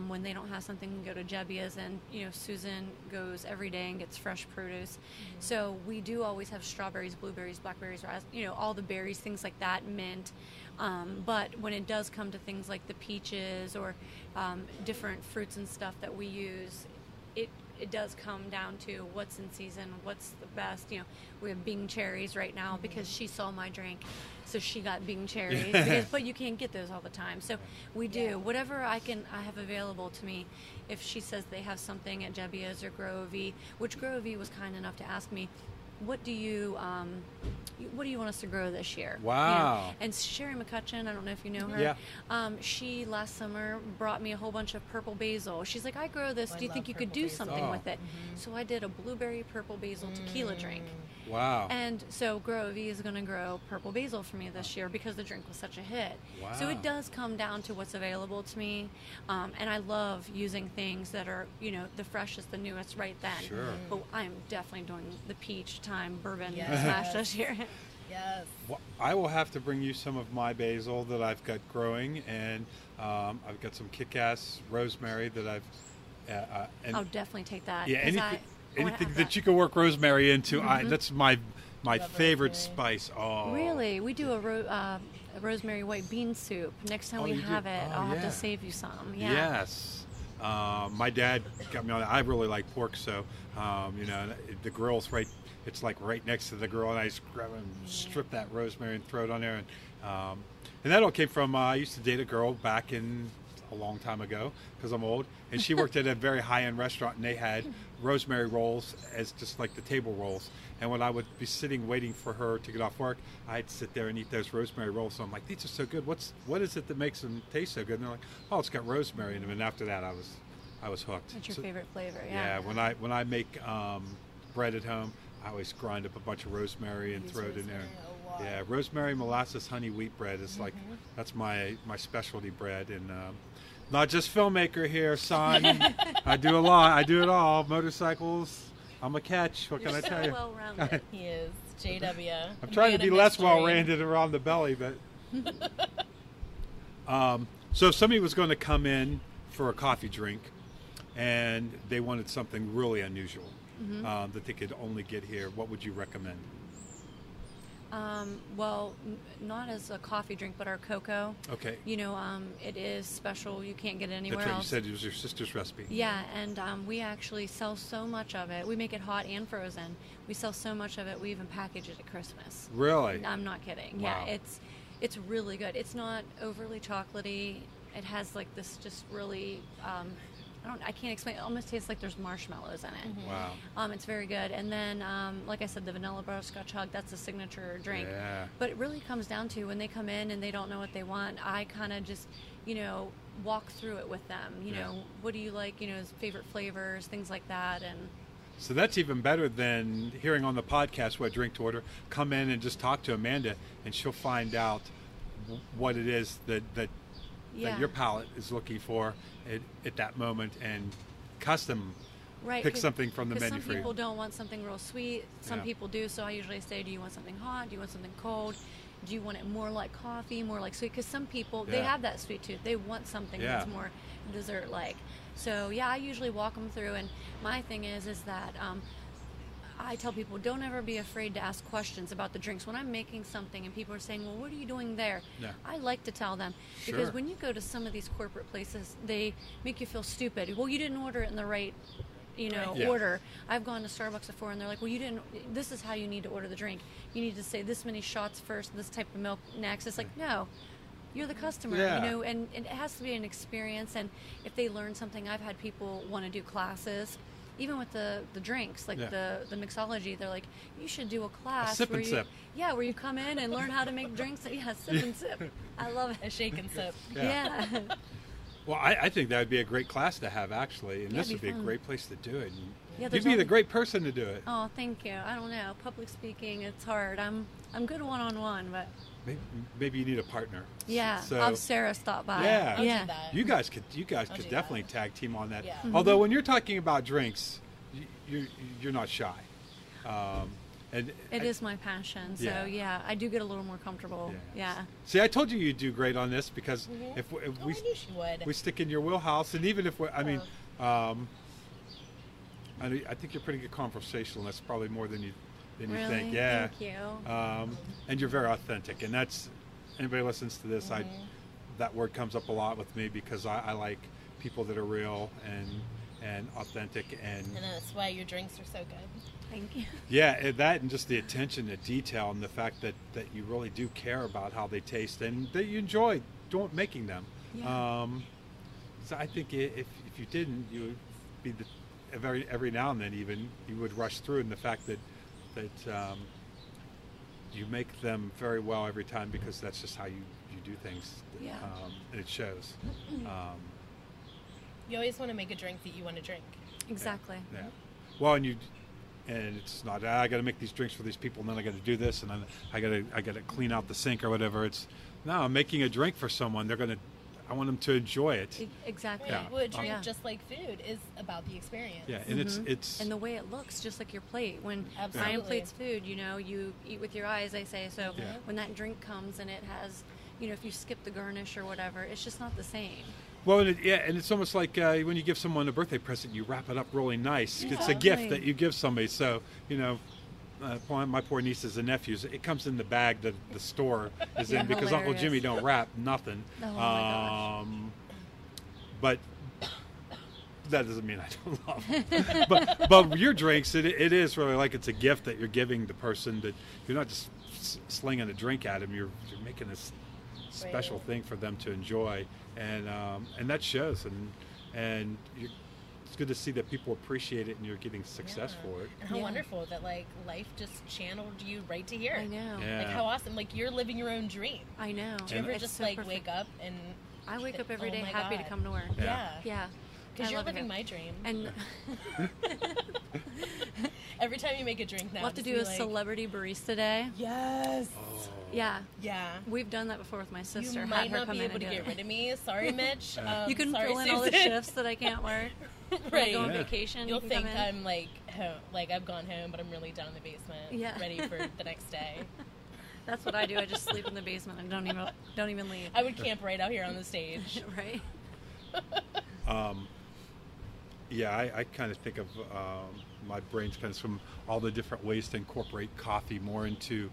When they don't have something, we go to Jebbia's, and Susan goes every day and gets fresh produce. So we do always have strawberries, blueberries, blackberries, all the berries, things like that, mint. But when it does come to things like the peaches or different fruits and stuff that we use, it does come down to what's in season, what's the best. We have Bing cherries right now because she saw my drink, so she got Bing cherries. But you can't get those all the time, so we do whatever I have available to me. If she says they have something at Jebbia's or Grovey, which Grovey was kind enough to ask me, what do you want us to grow this year? Wow. And Sherry McCutcheon, I don't know if you know her. Yeah. She last summer brought me a whole bunch of purple basil. She's like, I grow this. Do you think you could do something with it? So I did a blueberry purple basil tequila drink. Wow. And so Grovey is going to grow purple basil for me this year because the drink was such a hit. Wow. So it does come down to what's available to me. And I love using things that are, the freshest, the newest right then. Sure. But I'm definitely doing the peach time bourbon smash this year. Yes. Well, I will have to bring you some of my basil that I've got growing, and I've got some kick-ass rosemary that I've... I'll definitely take that. Yeah, anything that you can work rosemary into, that's my favorite spice. Oh, really? We do a rosemary white bean soup. Next time we have it, I'll have to save you some. Yeah. Yes. My dad got me on that. I really like pork, so the grill's right. It's like right next to the grill, and I just grab and strip that rosemary and throw it on there. And that all came from I used to date a girl back in a long time ago because I'm old, and she worked at a very high-end restaurant, and they had rosemary rolls as just like the table rolls. And when I would be sitting waiting for her to get off work, I'd sit there and eat those rosemary rolls. So I'm like, these are so good. What is it that makes them taste so good? And they're like, oh, it's got rosemary in them. And after that, I was hooked. What's your favorite flavor? Yeah. When I make bread at home, I always grind up a bunch of rosemary and throw it in there. Yeah, rosemary, molasses, honey, wheat bread is like, that's my specialty bread. And not just filmmaker here, son. I do a lot. I do it all. Motorcycles. I'm a catch. What can I tell you? Well-rounded. He is. JW. I'm trying to be less well-rounded around the belly, but... So if somebody was going to come in for a coffee drink and they wanted something really unusual that they could only get here, what would you recommend? Well, not as a coffee drink, but our cocoa. Okay. It is special. You can't get it anywhere That's right. else. You said it was your sister's recipe. Yeah, and we actually sell so much of it. We make it hot and frozen. We sell so much of it, we even package it at Christmas. Really? I'm not kidding. Wow. Yeah, it's really good. It's not overly chocolatey. It has like this just really... I can't explain. It almost tastes like there's marshmallows in it. Wow. It's very good. And then, like I said, the vanilla butterscotch hug, that's a signature drink. Yeah. But it really comes down to when they come in and they don't know what they want, I kind of just, walk through it with them. What do you like, favorite flavors, things like that. And so that's even better than hearing on the podcast what drink to order. Come in and just talk to Amanda, and she'll find out what it is that your palate is looking for at that moment, and custom pick something from the menu for you. Some people don't want something real sweet. Some people do. So I usually say, do you want something hot? Do you want something cold? Do you want it more like coffee, more like sweet? Because some people, they have that sweet tooth. They want something that's more dessert-like. So, I usually walk them through. And my thing is that I tell people, don't ever be afraid to ask questions about the drinks. When I'm making something and people are saying, well, what are you doing there? Yeah. I like to tell them. Because when you go to some of these corporate places, they make you feel stupid. Well, you didn't order it in the right, order. I've gone to Starbucks before, and they're like, well, this is how you need to order the drink. You need to say this many shots first, this type of milk next. It's like, no. You're the customer, and it has to be an experience. And if they learn something, I've had people want to do classes. Even with the drinks, like the mixology, they're like, you should do a class sip and sip. Yeah, where you come in and learn how to make drinks. Yeah, sip and sip. I love it. A shake and sip. Yeah. Well, I think that would be a great class to have, actually, and this would be a great place to do it. Yeah, you'd be the great person to do it. Oh, thank you. I don't know. Public speaking, it's hard. I'm good one-on-one, but... Maybe you need a partner. Yeah, so, I'll have Sarah stop by. Yeah, I'll do that. You guys could definitely tag team on that. Yeah. Although when you're talking about drinks, you're not shy. and It is my passion. So Yeah. I do get a little more comfortable. Yeah. See, I told you you'd do great on this because if I knew she would. we stick in your wheelhouse, and even if I mean, I think you're pretty good conversationalist, probably more than you Really? think. Yeah. Thank you. And you're very authentic, and that's anybody listens to this. That word comes up a lot with me because I like people that are real and authentic, and that's why your drinks are so good. Thank you. yeah, that and just the attention to detail and the fact that you really do care about how they taste and that you enjoy making them. Yeah. So I think if you didn't, you would be every now and then even you would rush through, and the fact that you make them very well every time because that's just how you do things. Yeah. And it shows. You always want to make a drink that you want to drink. Exactly. Yeah. Well, and it's not I got to make these drinks for these people, and then I got to do this, and then I got to clean out the sink or whatever. It's no, I'm making a drink for someone. I want them to enjoy it. Exactly. Yeah. Well, a drink, Yeah. just like food, is about the experience. Yeah, and it's And the way it looks, just like your plate. When Absolutely. Ryan plates food, you eat with your eyes, they say. So Yeah. when that drink comes and it has, if you skip the garnish or whatever, it's just not the same. well, and it's almost like when you give someone a birthday present, you wrap it up really nice. It's a Exactly. gift that you give somebody. So my poor nieces and nephews, it comes in the bag that the store is in because Uncle Hilarious. Jimmy don't wrap nothing. Oh, my gosh. But that doesn't mean I don't love them. but your drinks, it is really like it's a gift that you're giving the person, that you're not just slinging a drink at them. You're making this special thing for them to enjoy, and that shows. And it's good to see that people appreciate it and you're getting success for it. And how Yeah. wonderful that life just channeled you right to here. I know. Yeah. Like how awesome. Like you're living your own dream. I know. Do you ever It's just so perfect. wake up and I wake up every oh day my happy to God. come to work. Yeah. Yeah. Because I you're love living it. my dream. And Every time you make a drink now, we'll have to just do be a like, celebrity barista day. Yes. Oh. Yeah. Yeah. We've done that before with my sister. You Had might her not come be in able and to do get it. rid of me. Sorry, Mitch. You can sorry, fill in all the Susan. shifts that I can't work. When I Right. go on Yeah. vacation, You'll you can think come in. I'm like home, like I've gone home, but I'm really down in the basement, Yeah. ready for the next day. That's what I do. I just sleep in the basement and don't even leave. I would camp right out here on the stage. Right? Yeah, I kind of think of my brain's kind of from all the different ways to incorporate coffee more into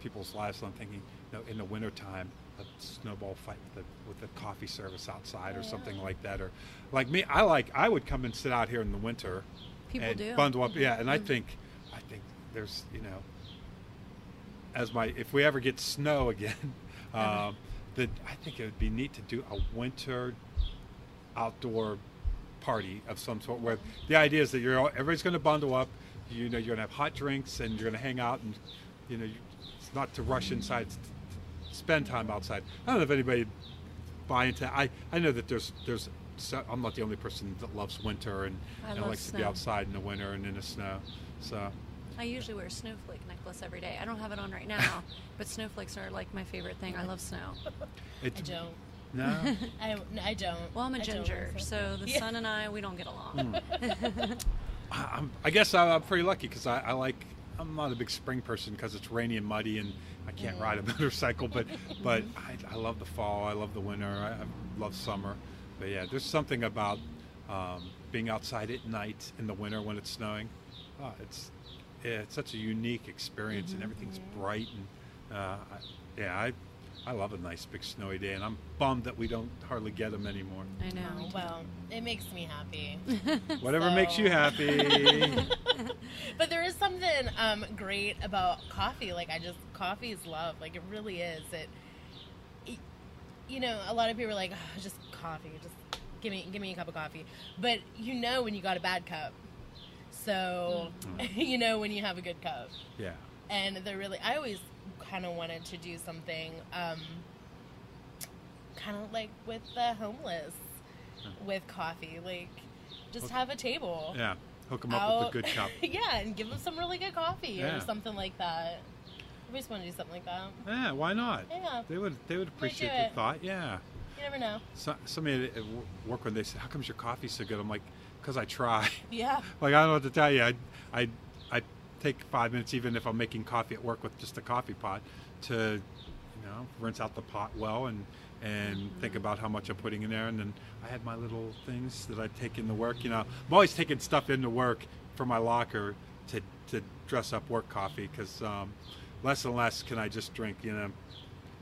people's lives. So I'm thinking, in the wintertime, a snowball fight with the coffee service outside or something like that. Or like me, I would come and sit out here in the winter People and do. bundle up. Yeah, and I think there's if we ever get snow again, that I think it would be neat to do a winter outdoor party of some sort, where the idea is that everybody's going to bundle up. You're going to have hot drinks and you're going to hang out, and it's not to rush inside, it's to spend time outside. I don't know if anybody buy into. I know that there's I'm not the only person that loves winter and I love likes to be snow. outside in the winter and in the snow. So I usually wear a snowflake necklace every day. I don't have it on right now, but snowflakes are like my favorite thing. I love snow. I don't. No. I don't. Well, I'm a I don't ginger, like so the sun and I, we don't get along. I guess I'm pretty lucky because I'm not a big spring person because it's rainy and muddy and I can't ride a motorcycle, but I love the fall, I love the winter, I love summer. But yeah, there's something about being outside at night in the winter when it's snowing. It's such a unique experience and everything's bright and I love a nice big snowy day, and I'm bummed that we don't hardly get them anymore. I know. Oh, well, it makes me happy. Whatever makes you happy. But there is something great about coffee. Coffee is love. Like, it really is. A lot of people are like, oh, just coffee. Just give me a cup of coffee. But when you got a bad cup. So, when you have a good cup. Yeah. And I always kind of wanted to do something kind of like with the homeless with coffee. Like, just have a table. Yeah. Hook them up with a good cup. Yeah, and give them some really good coffee Yeah. or something like that. I just want to do something like that. Yeah, why not? Yeah. They would appreciate do the it. thought. Yeah. You never know. Somebody at work when they said, "How comes your coffee's so good?" I'm like, "Because I try." Yeah. Like, I don't know what to tell you. I take 5 minutes, even if I'm making coffee at work with just a coffee pot, to rinse out the pot well and think about how much I'm putting in there. And then I had my little things that I take into work. I'm always taking stuff into work for my locker to dress up work coffee, because less and less can I just drink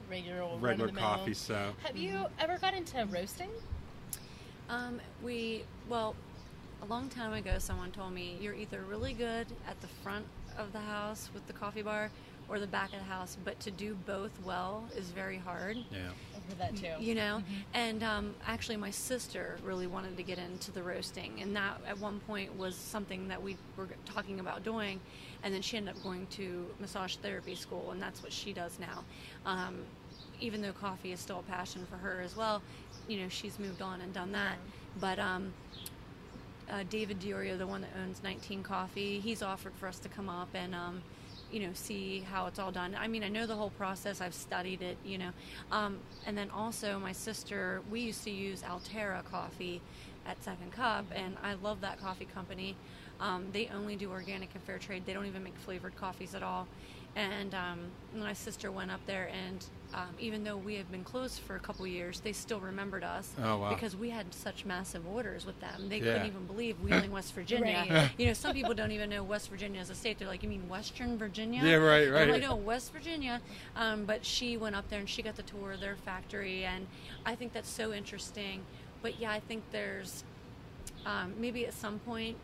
regular coffee. So have you ever got into roasting? A long time ago, someone told me you're either really good at the front of the house with the coffee bar or the back of the house, but to do both well is very hard. Yeah, I've heard that too. And actually my sister really wanted to get into the roasting, and that at one point was something that we were talking about doing, and then she ended up going to massage therapy school, and that's what she does now. Even though coffee is still a passion for her as well, she's moved on and done that. But David Diorio, the one that owns 19 Coffee, he's offered for us to come up and see how it's all done. I mean, I know the whole process. I've studied it, and then also my sister, we used to use Altera coffee at Second Cup, and I love that coffee company. They only do organic and fair trade. They don't even make flavored coffees at all. And my sister went up there, and even though we had been closed for a couple years, they still remembered us. Oh, wow. Because we had such massive orders with them. They couldn't even believe Wheeling, West Virginia. Right. Some people don't even know West Virginia as a state. They're like, you mean Western Virginia? Yeah, right. I'm like, no, West Virginia. But she went up there and she got to tour their factory, and I think that's so interesting. But yeah, I think there's maybe at some point,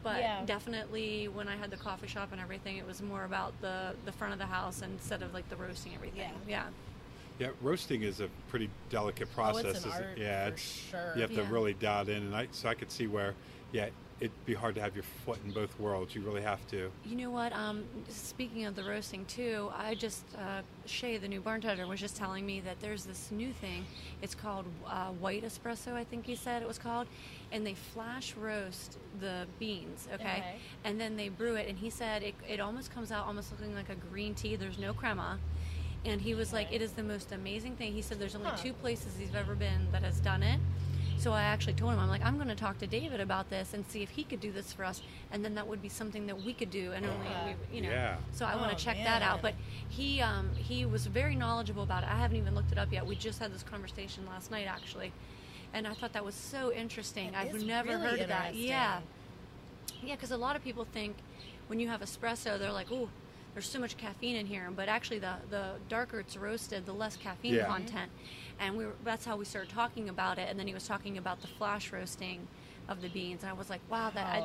but definitely when I had the coffee shop and everything, it was more about the front of the house instead of like the roasting everything. Yeah, roasting is a pretty delicate process. It's an art, for sure. You have to really dial it in, and I could see where, it'd be hard to have your foot in both worlds. You really have to. You know what? Speaking of the roasting too, I just Shay, the new bartender, was just telling me that there's this new thing. It's called white espresso, I think he said it was called, and they flash roast the beans, okay? And then they brew it. And he said it almost comes out almost looking like a green tea. There's no crema. And he was like, it is the most amazing thing. He said there's only 2 places he's ever been that has done it. So I actually told him, I'm like, I'm going to talk to David about this and see if he could do this for us, and then that would be something that we could do, and only we, So I want to check that out. But he was very knowledgeable about it. I haven't even looked it up yet. We just had this conversation last night, actually, and I thought that was so interesting. I've never heard of that. Yeah, because a lot of people think when you have espresso, they're like, ooh, there's so much caffeine in here, but actually the darker it's roasted, the less caffeine content. And that's how we started talking about it. And then he was talking about the flash roasting of the beans. And I was like, wow, I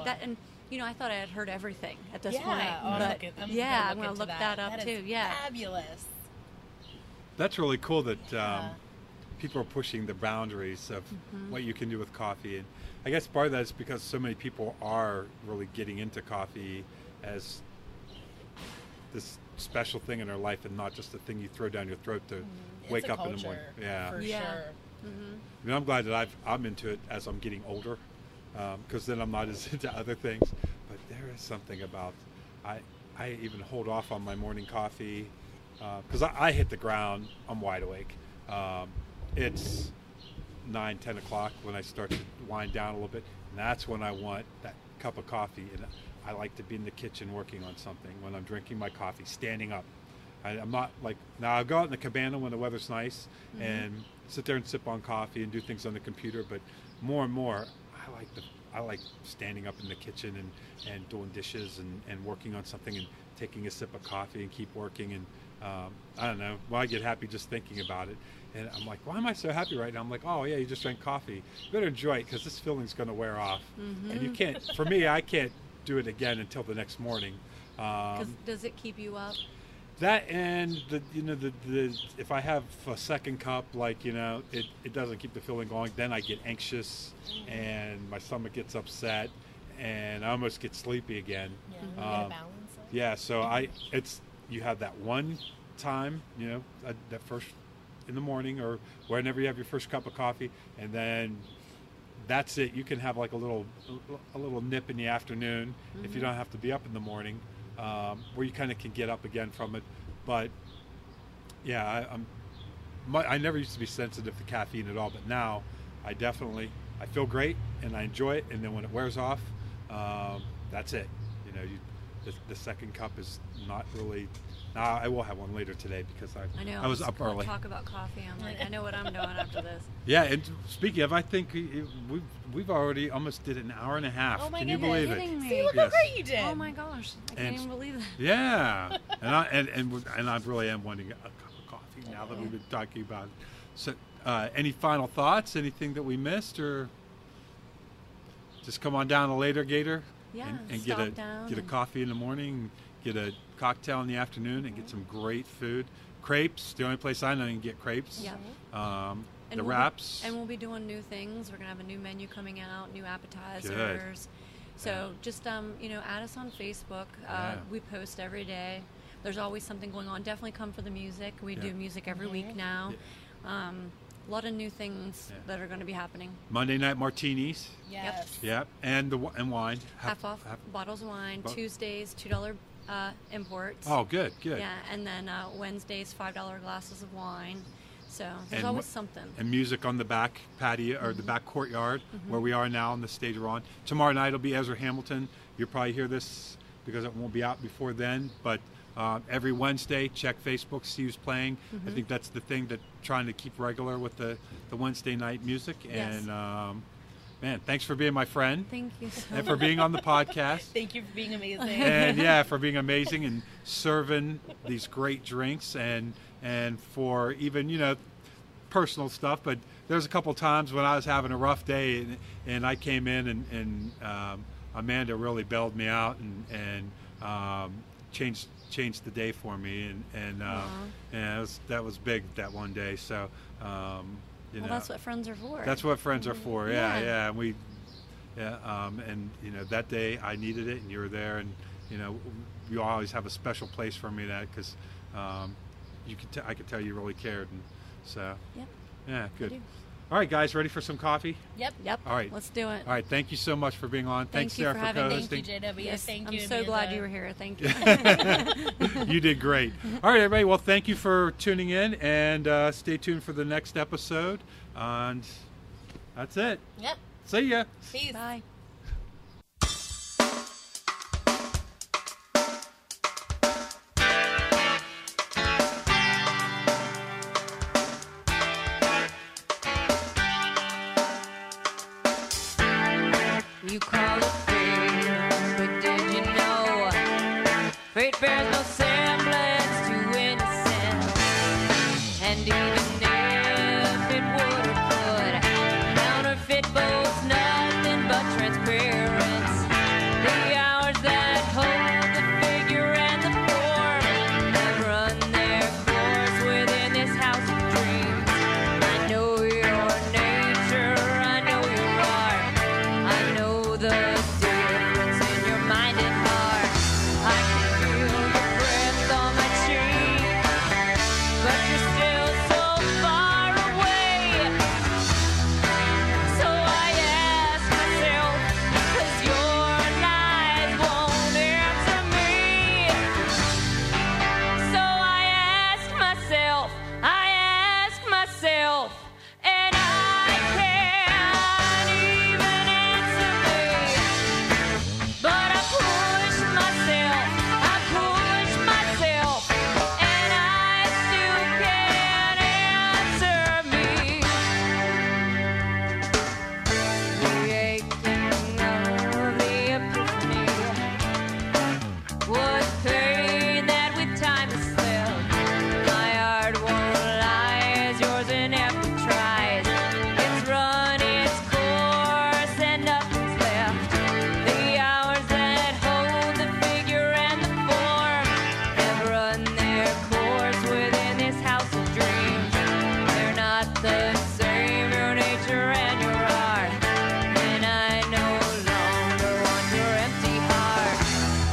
thought I had heard everything at this point. But I'm going to look that up too. Yeah, fabulous. That's really cool that people are pushing the boundaries of what you can do with coffee. And I guess part of that is because so many people are really getting into coffee as this special thing in their life, and not just a thing you throw down your throat to wake up in the morning. For sure. I mean, I'm glad that I'm into it as I'm getting older, because then I'm not as into other things. But there is something about I even hold off on my morning coffee because I hit the ground. I'm wide awake. It's 9-10 o'clock when I start to wind down a little bit, and that's when I want that cup of coffee. And I like to be in the kitchen working on something when I'm drinking my coffee, standing up. I'm not like, now I'll go out in the cabana when the weather's nice and sit there and sip on coffee and do things on the computer, but more and more I like standing up in the kitchen and doing dishes and working on something and taking a sip of coffee and keep working. And I don't know, I get happy just thinking about it. And I'm like, why am I so happy right now? I'm like, oh yeah, you just drank coffee. You better enjoy it because this feeling's going to wear off. And you can't, for me, I can't do it again until the next morning. Does it keep you up? That, and the if I have a second cup, it doesn't keep the feeling going. Then I get anxious and my stomach gets upset and I almost get sleepy again. Yeah, you gotta balance it. Yeah, so you have that one time, that first in the morning or whenever you have your first cup of coffee, and then that's it. You can have like a little nip in the afternoon if you don't have to be up in the morning, where you kind of can get up again from it. But yeah, I never used to be sensitive to caffeine at all, but now I feel great and I enjoy it. And then when it wears off, that's it. the second cup is not really. I will have one later today because I know. I was up early. Talk about coffee. I'm like, I know what I'm doing after this. Yeah, and speaking of, I think we've already almost did an hour and a half. Oh my Can you goodness. believe it? Kidding me. See, look how Yes. great you did. Oh my gosh, I can't even believe that. Yeah, and I really am wanting a cup of coffee now that we've been talking about it. So, any final thoughts? Anything that we missed, or just come on down to Later Gator Yeah, and stop get a down get a and- coffee in the morning, get a cocktail in the afternoon, and get some great food. Crepes, the only place I know you can get crepes. Yeah. The we'll wraps. And we'll be doing new things. We're gonna have a new menu coming out, new appetizers. So just add us on Facebook. Yeah. We post every day. There's always something going on. Definitely come for the music. We do music every week now. Yeah. A lot of new things that are going to be happening. Monday night martinis. Yes. Yep, and wine. Half off bottles of wine. Tuesdays, $2 imports. Oh, good. Yeah, and then Wednesdays, $5 glasses of wine. So there's always something. And music on the back patio or the back courtyard where we are now on the stage we're on. Tomorrow night will be Ezra Hamilton. You'll probably hear this because it won't be out before then. But every Wednesday, check Facebook, see who's playing. I think that's the thing, that trying to keep regular with the Wednesday night music. Yes. And man, thanks for being my friend. Thank you so And for being on the podcast. Thank you for being amazing. And for being amazing and serving these great drinks and for even personal stuff. But there's a couple times when I was having a rough day and I came in and Amanda really bailed me out and changed the day for me and that was big that one day. So that's what friends are for. That's what friends are for. Yeah. And that day I needed it, and you were there, and you always have a special place for me, that because I could tell you really cared, and so yeah, good. All right, guys, ready for some coffee? Yep. All right, let's do it. All right, thank you so much for being on. Thanks, you Sarah, for for having me. co-hosting. Thank you, JW. Yes, Thank you, I'm so Amanda. glad you were here. Thank you. You did great. All right, everybody. Well, thank you for tuning in, and stay tuned for the next episode. And that's it. Yep. See ya. Peace. Bye. You call it fate, but did you know fate bears no semblance to innocence? And even if it would have could, counterfeit boasts nothing but transparency. The hours that hold the figure and the form have run their course within this house of dreams. I know your nature, I know your art, I know the difference in your mind and heart. I can feel your breath on my cheek, but you're still so far away. So I ask myself, 'cause your lies won't answer me. So I ask myself, and I can't even answer me. But I push myself, and I still can't answer me. The aching of the epiphany was pain that with time has slept. My heart won't lie as yours inevitably tries. It's run its course and nothing's left. The hours that hold the figure and the form have run their course within this house of dreams. They're not the same, your nature and your art, and I no longer want your empty heart.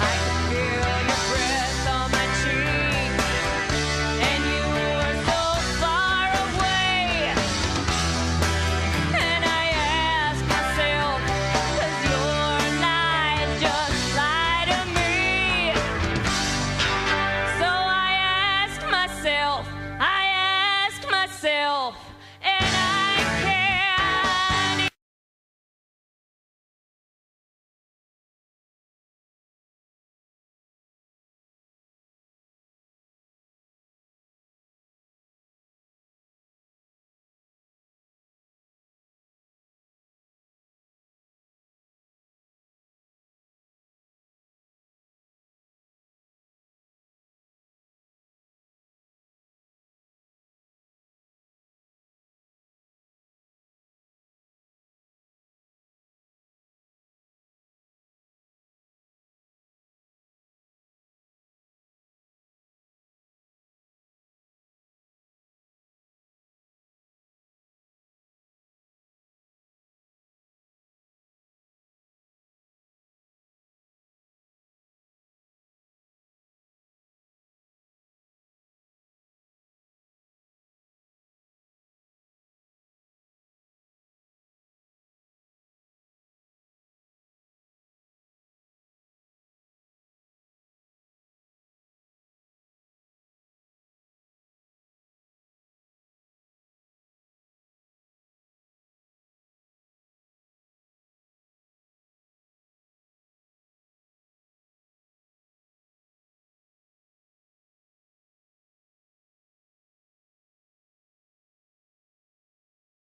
I can feel your breath on my cheek, and you are so far away. And I ask myself, 'cause your lies just lie to me. So I ask myself,